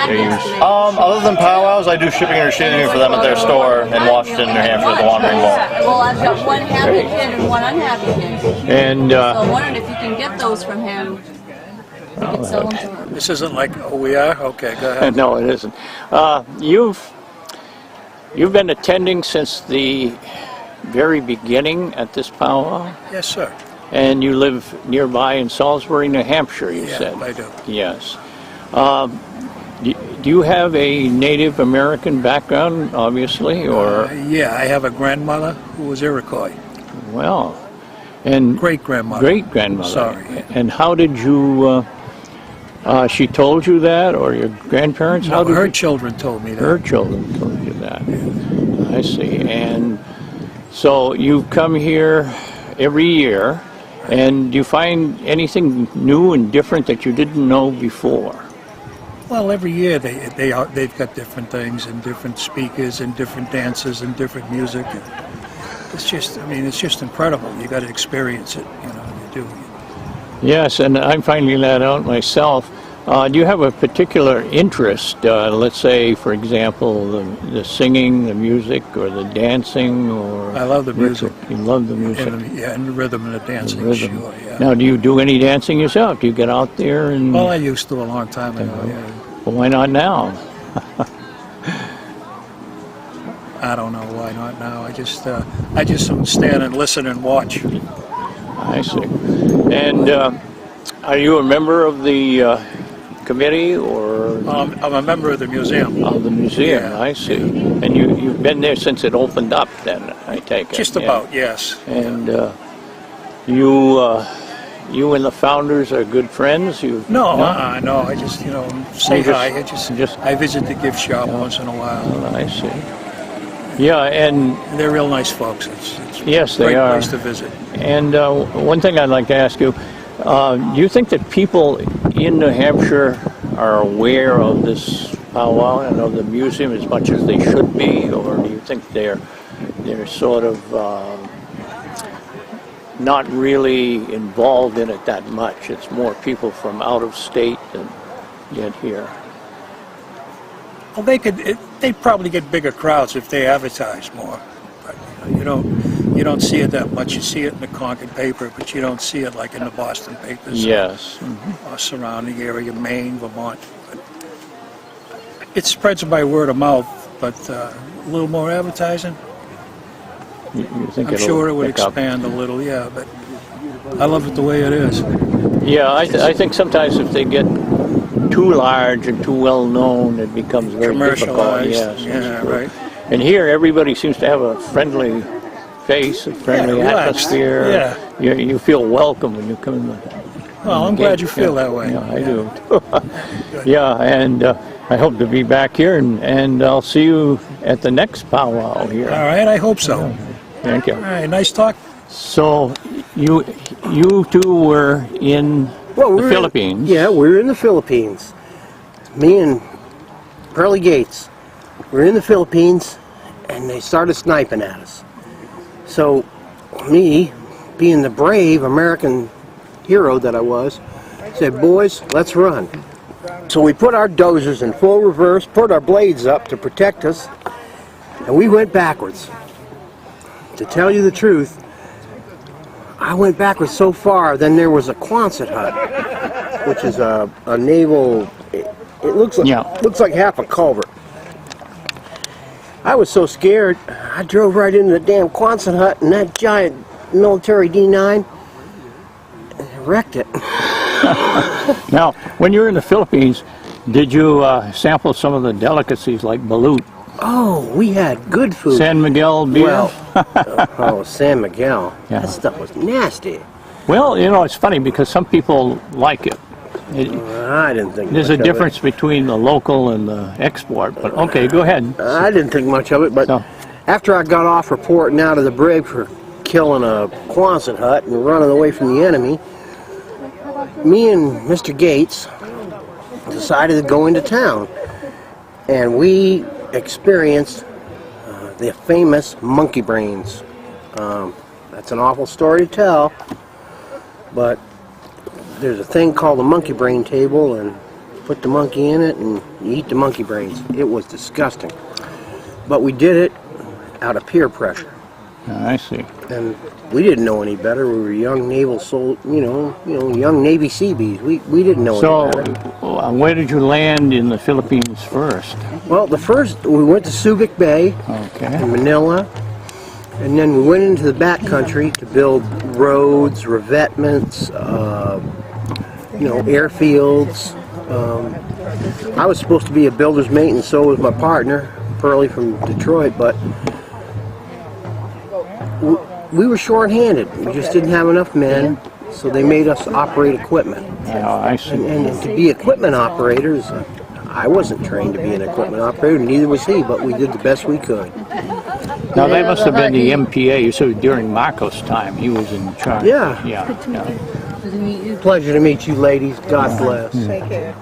you? Other than powwows, I do shipping and receiving for them at their store in Washington, New Hampshire, the Wandering Ball. Well, I've got one happy kid and one unhappy kid. And so I'm wondering if you can get those from him. This isn't like, oh, we are? Okay, go ahead. No, it isn't. You've been attending since the very beginning at this powwow? Yes, sir. And you live nearby in Salisbury, New Hampshire, you said? Yeah, I do. Yes. Do you have a Native American background, obviously, or? Yeah, I have a grandmother who was Iroquois. Well, and great-grandmother. Great-grandmother. Sorry. And how did you? She told you that, or your grandparents? No, her children told me that. Her children told you that. Yeah. I see. And so you come here every year, and do you find anything new and different that you didn't know before? Well, every year they've got different things and different speakers and different dances and different music. It's just, I mean, it's just incredible. You got to experience it, you do. Yes, and I'm finding that out myself. Do you have a particular interest, let's say, for example, the singing, the music, or the dancing, or? I love the music. You love the music. And the rhythm and the dancing, sure, yeah. Now, do you do any dancing yourself? Do you get out there and? Well, I used to a long time ago, yeah. Well, why not now? I don't know why not now. I just stand and listen and watch. I see. And are you a member of the committee, or? I'm a member of the museum. Of the museum, yeah. I see. And you've been there since it opened up, then, I take it. Just about, yes. And you you and the founders are good friends? No, no. I just, say You just- hi. I visit the gift shop once in a while. Oh, I see. Yeah, and they're real nice folks. It's yes, a great they are. place to visit. And one thing I'd like to ask you, do you think that people in New Hampshire are aware of this powwow and of the museum as much as they should be, or do you think they're sort of not really involved in it that much? It's more people from out of state that get here. Well, they'd probably get bigger crowds if they advertised more. But you don't see it that much. You see it in the Concord paper, but you don't see it like in the Boston papers. Yes. Or surrounding area, Maine, Vermont. But it spreads by word of mouth, but a little more advertising. You think I'm it'll sure it would pick up? expand a little, yeah. But I love it the way it is. Yeah, I think sometimes if they get too large and too well known, it becomes very difficult. Commercialized, Yes, yeah, that's true. right. And here, everybody seems to have a friendly face, a friendly relaxed. atmosphere. Yeah. You feel welcome when you come in. Well, I'm glad you feel that way. Yeah, I do. Yeah, and I hope to be back here, and I'll see you at the next powwow here. All right, I hope so. Thank you. All right, nice talk. So you two were in the Philippines. Yeah, we're in the Philippines. Me and Pearlie Gates. We're in the Philippines, and they started sniping at us. So me, being the brave American hero that I was, said, boys, let's run. So we put our dozers in full reverse, put our blades up to protect us, and we went backwards. To tell you the truth, I went backwards so far, then there was a Quonset hut, which is a naval, it looks like half a culvert. I was so scared, I drove right into the damn Quonset hut and that giant military D9 and wrecked it. Now, when you were in the Philippines, did you sample some of the delicacies like balut? Oh, we had good food. San Miguel beer? Well, San Miguel. Yeah. That stuff was nasty. Well, it's funny because some people like it. I didn't think There's much a difference between the local and the export, but okay, go ahead. I didn't think much of it, but after I got off reporting out of the brig for killing a Quonset hut and running away from the enemy, me and Mr. Gates decided to go into town, and we experienced the famous monkey brains. That's an awful story to tell, but there's a thing called the monkey brain table, and put the monkey in it and you eat the monkey brains. It was disgusting, but we did it out of peer pressure. I see. And we didn't know any better. We were young naval young Navy Seabees. We didn't know any better. So, where did you land in the Philippines first? Well, we went to Subic Bay in Manila, and then we went into the back country to build roads, revetments, airfields. I was supposed to be a builder's mate, and so was my partner, Pearlie from Detroit, but we were short-handed. We just didn't have enough men, so they made us operate equipment. Oh, I see. And to be equipment operators, I wasn't trained to be an equipment operator, neither was he, but we did the best we could. Now, that must have been the MPA. You said during Marcos' time, he was in charge. Yeah. Yeah. Pleasure to meet you, ladies. God bless. Thank you.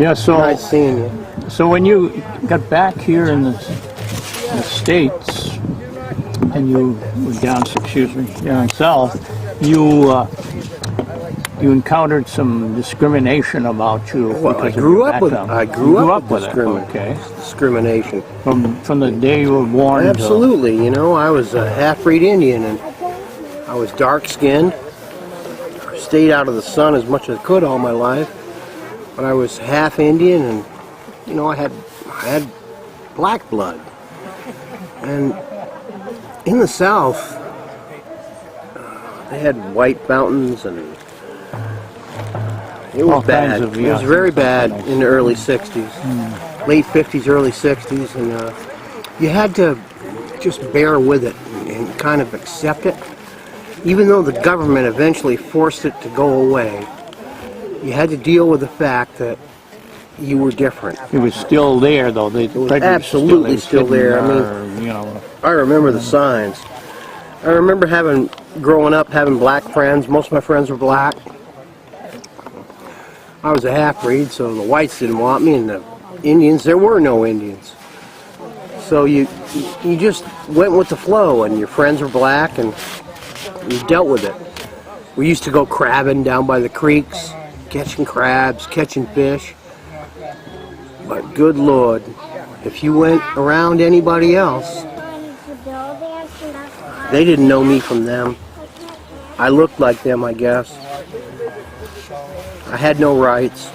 Yeah, so nice seeing you. So when you got back here in the States, and you were down south, you encountered some discrimination about you. Well, I grew up with discrimination. From the day you were born. Absolutely. I was a half-breed Indian, and I was dark-skinned. Stayed out of the sun as much as I could all my life, but I was half Indian, and I had black blood. And in the South, they had white mountains, and it was bad. It was very bad in the early 60s, late 50s, early 60s, and you had to just bear with it and kind of accept it. even though the government eventually forced it to go away, you had to deal with the fact that you were different. It was still there, though. It was absolutely still there. I mean, you know, I remember the signs. I remember growing up, having black friends. Most of my friends were black. I was a half-breed, so the whites didn't want me, and the Indians, there were no Indians. So you just went with the flow, and your friends were black, and you dealt with it. We used to go crabbing down by the creeks, catching crabs, catching fish. But good Lord, if you went around anybody else, they didn't know me from them. I looked like them, I guess. I had no rights.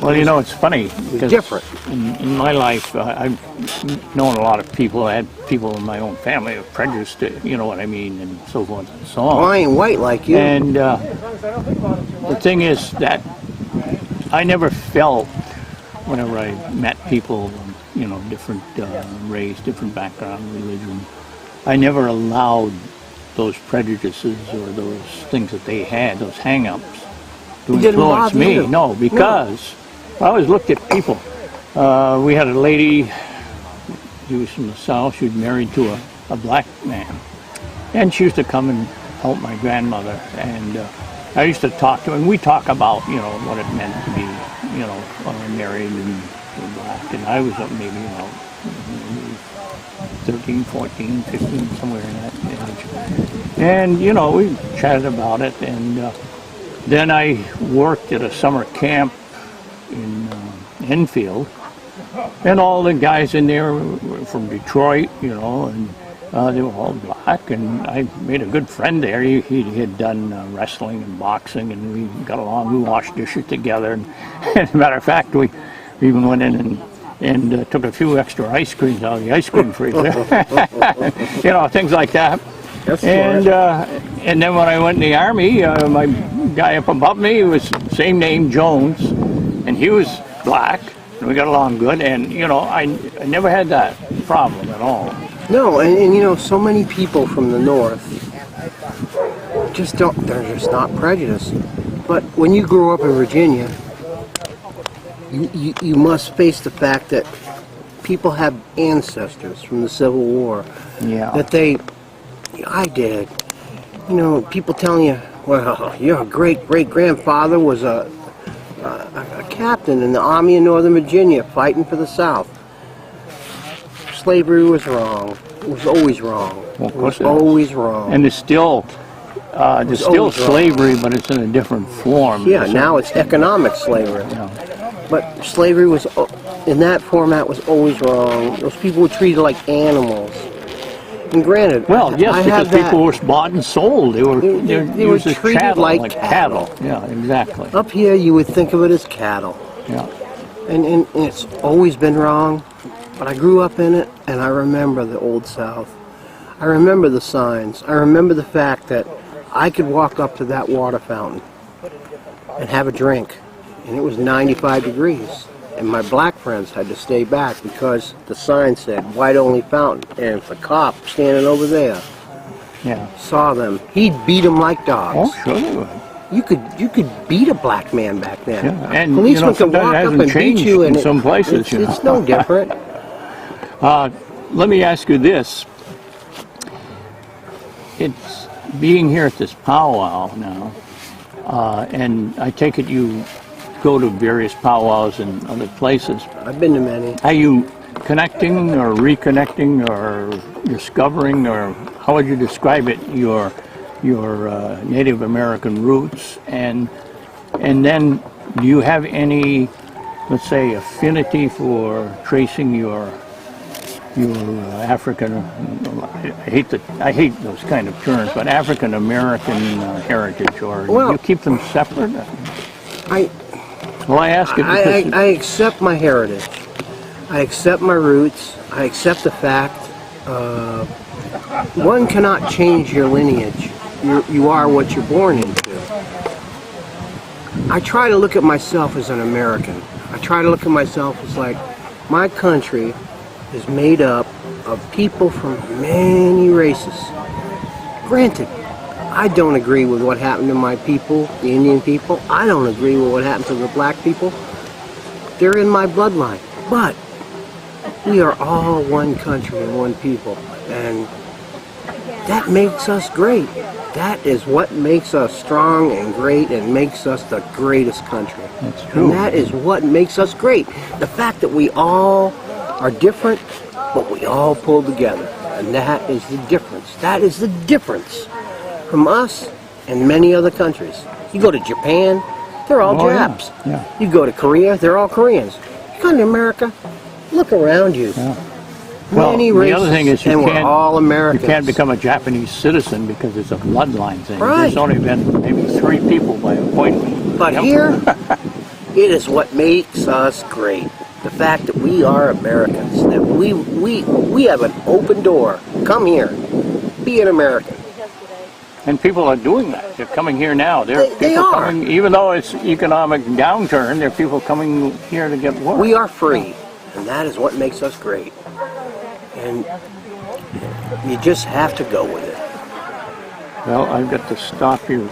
Well, you know, it's funny. It was different. In my life, I've known a lot of people. I had people in my own family who were prejudiced, you know what I mean, and so forth and so on. Well, I ain't white like you. And the thing is that I never felt, whenever I met people, you know, different race, different background, religion, I never allowed those prejudices or those things that they had, those hang-ups, to influence me. No, because I always looked at people. We had a lady, she was from the South, she was married to a black man. And she used to come and help my grandmother. And I used to talk to her, and we talk about, you know, what it meant to be, you know, married and black. And I was up maybe about 13, 14, 15, somewhere in that age. And, you know, we chatted about it. And then I worked at a summer camp in Enfield. And all the guys in there were from Detroit, you know, and they were all black. And I made a good friend there. He had done wrestling and boxing, and we got along. We washed dishes together. And as a matter of fact, we even went in and took a few extra ice creams out of the ice cream freezer. You know, things like that. And then when I went in the Army, my guy up above me was same name, Jones, and he was black, and we got along good. And, you know, I never had that problem at all. No, and you know, so many people from the North just don't, they're just not prejudiced. But when you grow up in Virginia, you must face the fact that people have ancestors from the Civil War. Yeah. That I did. You know, people telling you, well, your great-great-grandfather was a captain in the Army of Northern Virginia fighting for the South. Slavery was wrong. It was always wrong. Well, it was always wrong. And there's still slavery, but it's in a different form. Yeah, now it's economic slavery. Yeah. But slavery was, in that format, was always wrong. Those people were treated like animals. And granted, well, yes, because people were bought and sold. They were treated chattel, like cattle. Yeah, exactly. Up here, you would think of it as cattle. Yeah. And it's always been wrong. But I grew up in it, and I remember the Old South. I remember the signs. I remember the fact that I could walk up to that water fountain and have a drink, and it was 95 degrees. And my black friends had to stay back because the sign said white-only fountain. And if the cop standing over there saw them, he'd beat them like dogs. Oh, sure they would. You could beat a black man back then. Yeah. And policeman could walk up and beat you, and in some places. It's no different. Let me ask you this. It's being here at this powwow now, and I take it you go to various powwows in other places. I've been to many. Are you connecting or reconnecting or discovering, or how would you describe it, your Native American roots? And then do you have any, let's say, affinity for tracing your African, I hate those kind of terms, but African American heritage, or do you keep them separate? Well, I ask it because I accept my heritage. I accept my roots. I accept the fact one cannot change your lineage. You are what you're born into. I try to look at myself as an American. I try to look at myself as like, my country is made up of people from many races. Granted, I don't agree with what happened to my people, the Indian people. I don't agree with what happened to the black people. They're in my bloodline. But we are all one country and one people. And that makes us great. That is what makes us strong and great and makes us the greatest country. That's true. And that is what makes us great. The fact that we all are different, but we all pull together. And that is the difference. That is the difference from us and many other countries. You go to Japan, they're all Japs. Yeah. You go to Korea, they're all Koreans. You go to America, look around you. Well, Many the races, other thing is and we're all Americans. you can't become a Japanese citizen because it's a bloodline thing. Right. There's only been maybe 3 people by appointment. But here, it is what makes us great. The fact that we are Americans, that we have an open door. Come here, be an American. And people are doing that. They're coming here now. They people are. coming, even though it's economic downturn, there are people coming here to get work. We are free, and that is what makes us great. And you just have to go with it. Well, I've got to stop you.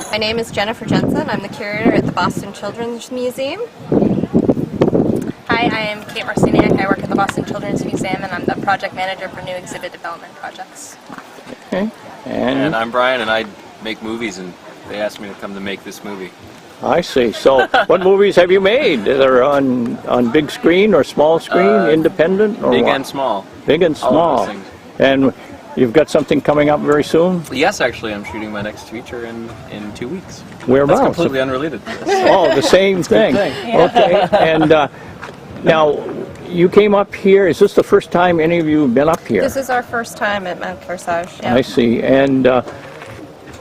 My name is Jennifer Jensen. I'm the curator at the Boston Children's Museum. Hi, I am Kate Marciniak. I work at the Boston Children's Museum and I'm the project manager for new exhibit development projects. Okay. And I'm Brian and I make movies and they asked me to come to make this movie. I see. So, what movies have you made? They're on big screen or small screen, independent, or Big what? and small. Big and All of small. those things. And you've got something coming up very soon? Yes, actually, I'm shooting my next feature in 2 weeks. Whereabouts? That's completely unrelated to this. Oh, the same thing. Okay. And now, you came up here. Is this the first time any of you have been up here? This is our first time at Mount Corsage. Yeah. I see. And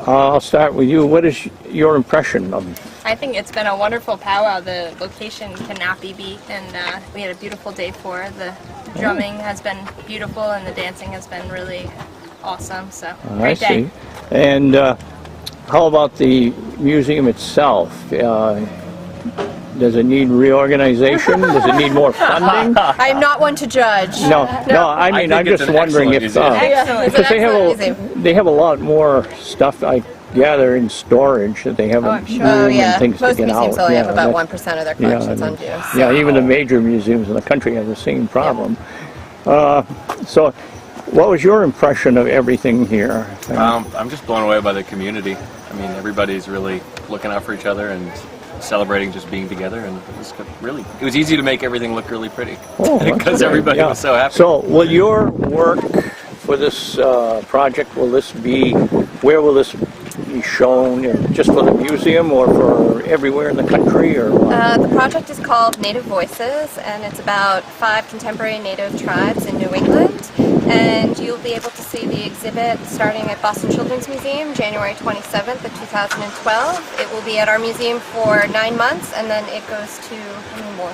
I'll start with you. What is your impression of I think it's been a wonderful powwow. The location cannot be beat and we had a beautiful day for it. The drumming has been beautiful and the dancing has been really awesome. So, great day. I see. And how about the museum itself? Does it need reorganization? Does it need more funding? I'm not one to judge. No. I mean, I'm just wondering if Excellent. because they have a lot more stuff I gather in storage that they haven't room and things Most to get museums out. only have about that's- 1% of their collections on view. Yeah, even the major museums in the country have the same problem. So, what was your impression of everything here? I'm just blown away by the community. I mean, everybody's really looking out for each other and celebrating just being together, and it was easy to make everything look really pretty because everybody was so happy. So, will your work for this project, where will this be shown? Just for the museum or for everywhere in the country? Or what? The project is called Native Voices, and it's about 5 contemporary Native tribes in New England. And you'll be able to see the exhibit starting at Boston Children's Museum, January 27th of 2012. It will be at our museum for 9 months, and then it goes to how many more?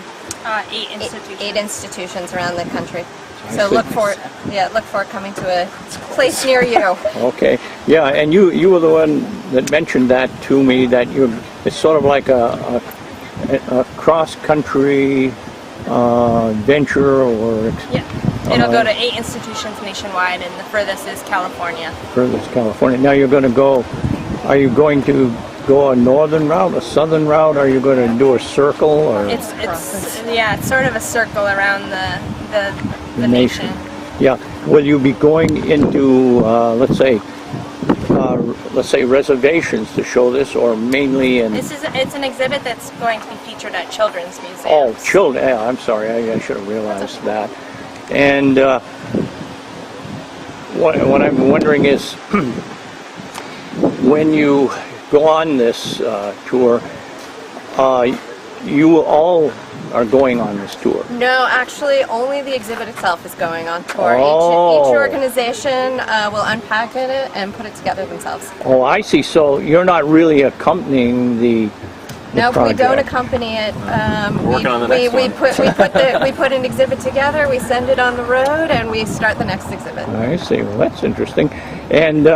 8 institutions. 8 institutions around the country. I So see. look for it coming to a place near you. Okay, yeah, and you were the one that mentioned that to me, that it's sort of like a cross-country venture or It'll go to 8 institutions nationwide and the furthest is California. furthest California. Now are you going to go a northern route, a southern route? Are you going to do a circle or It's sort of a circle around the nation. Yeah. Will you be going into let's say reservations to show this, or mainly in? It's an exhibit that's going to be featured at children's museums. Oh, children. Yeah, I'm sorry. I should have realized that. And what I'm wondering is, when you go on this tour, you all are going on this tour. No, actually, only the exhibit itself is going on tour. Oh. Each organization will unpack it and put it together themselves. Oh, I see. So you're not really accompanying the No, we project? don't accompany it. Working on the next we one. we put an exhibit together, we send it on the road, and we start the next exhibit. I see. Well, that's interesting. And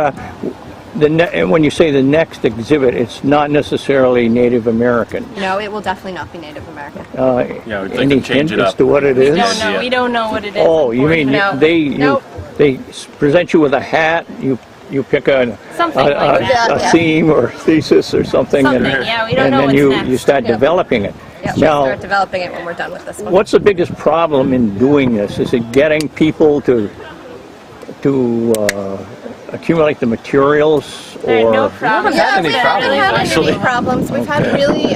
and when you say the next exhibit, it's not necessarily Native American. No, it will definitely not be Native American. Yeah, we'd like Any to change hint it as up. to what it We is? don't know. We don't know what it is. Oh, you mean No. they present you with a hat, you pick a Something like that, yeah. theme or thesis or something, Something, and, yeah, we don't and know then what's you next. start Yep. developing it. Yeah, we'll Now, start developing it when we're done with this one. what's the biggest problem in doing this? Is it getting people to accumulate the materials, There are or no problems. We haven't had any We haven't problems, had any actually. problems. We've had Okay. really,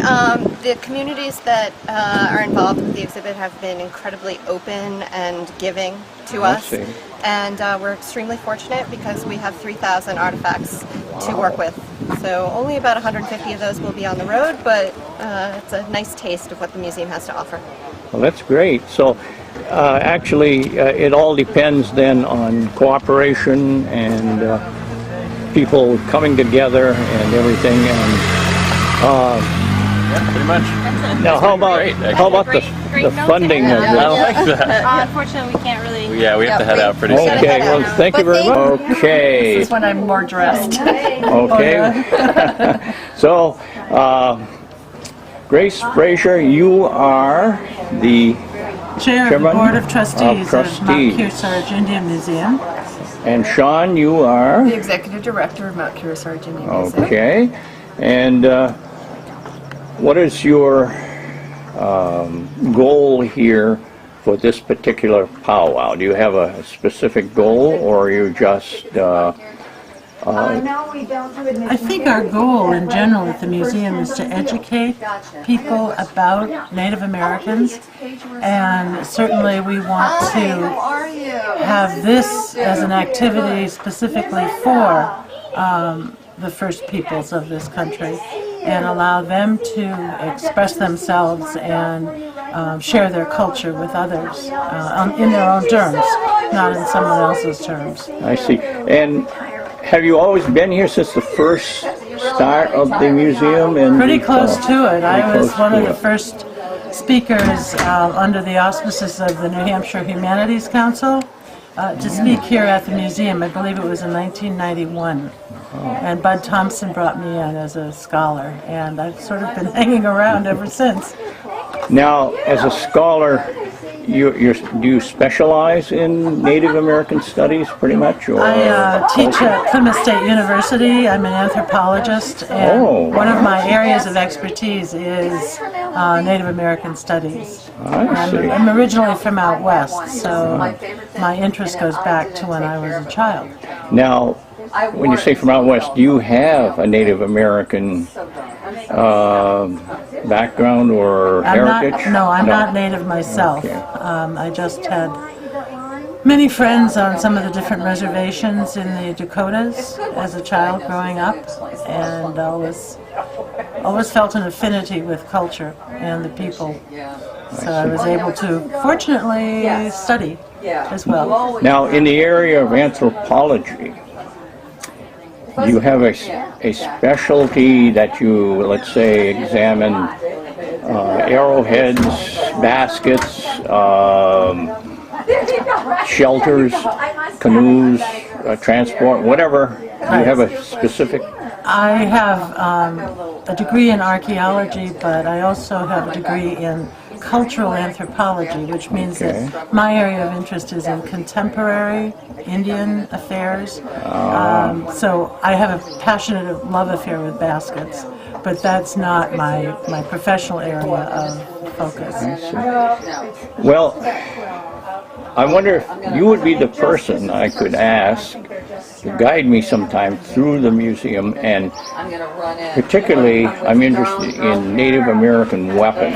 the communities that are involved with the exhibit have been incredibly open and giving to I us. see. And we're extremely fortunate because we have 3,000 artifacts to work with. So only about 150 of those will be on the road, but it's a nice taste of what the museum has to offer. Well, that's great. So, actually, it all depends then on cooperation and people coming together and everything. And Yeah, pretty much. now, how about Great, actually. the funding of I this? like that. Unfortunately, we can't really. Yeah, we have to head out pretty soon. Okay. Well, thank you very much. Okay. This is when I'm more dressed. Okay. So, Grace Frazier, you are the Chair of the Chairman Board of Trustees of Mount Trustees. Kearsarge Indian Museum. And Sean, you are? The Executive Director of Mount Kearsarge Indian Museum. Okay. And what is your goal here for this particular powwow? Do you have a specific goal, or are you just... I think our goal in general at the museum is to educate people about Native Americans, and certainly we want to have this as an activity specifically for the First Peoples of this country and allow them to express themselves and share their culture with others in their own terms, not in someone else's terms. I see. And have you always been here since the first start of the museum? And Pretty close to it. I pretty was close one to of the it. first speakers under the auspices of the New Hampshire Humanities Council to speak here at the museum. I believe it was in 1991. And Bud Thompson brought me in as a scholar, and I've sort of been hanging around ever since. Now, as a scholar, do you specialize in Native American studies, pretty much? Or? I teach at Plymouth State University. I'm an anthropologist, and one of my areas of expertise is Native American studies. I'm originally from out west, so my interest goes back to when I was a child. Now, when you say from out west, do you have a Native American background or heritage? I'm not Native myself. Okay. I just had many friends on some of the different reservations in the Dakotas as a child growing up, and always felt an affinity with culture and the people. So I was able to, fortunately, study as well. Now, in the area of anthropology, do you have a specialty that you, let's say, examine arrowheads, baskets, shelters, canoes, transport, whatever? Do you have a specific? I have a degree in archaeology, but I also have a degree in cultural anthropology, which means that my area of interest is in contemporary Indian affairs. So I have a passionate love affair with baskets, but that's not my professional area of focus. Well, I wonder if you would be the person I could ask to guide me sometime through the museum, and particularly I'm interested in Native American weapons,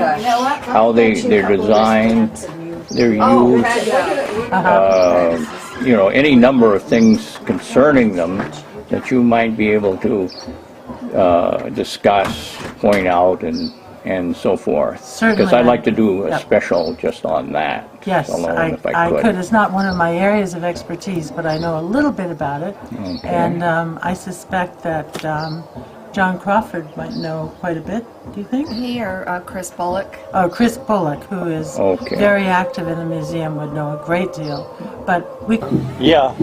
how they're designed, their use, any number of things concerning them that you might be able to discuss, point out, and so forth. Certainly. Because I'd like to do a special just on that. Yes, alone, if I could. It's not one of my areas of expertise, but I know a little bit about it. Okay. And I suspect that John Crawford might know quite a bit, do you think? He or Chris Bullock. Oh, Chris Bullock, who is very active in the museum, would know a great deal. But we... Yeah.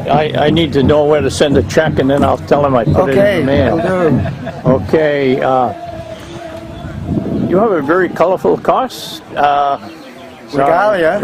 I need to know where to send a check, and then I'll tell him I put it in the mail. Okay. You have a very colorful costume. Regalia.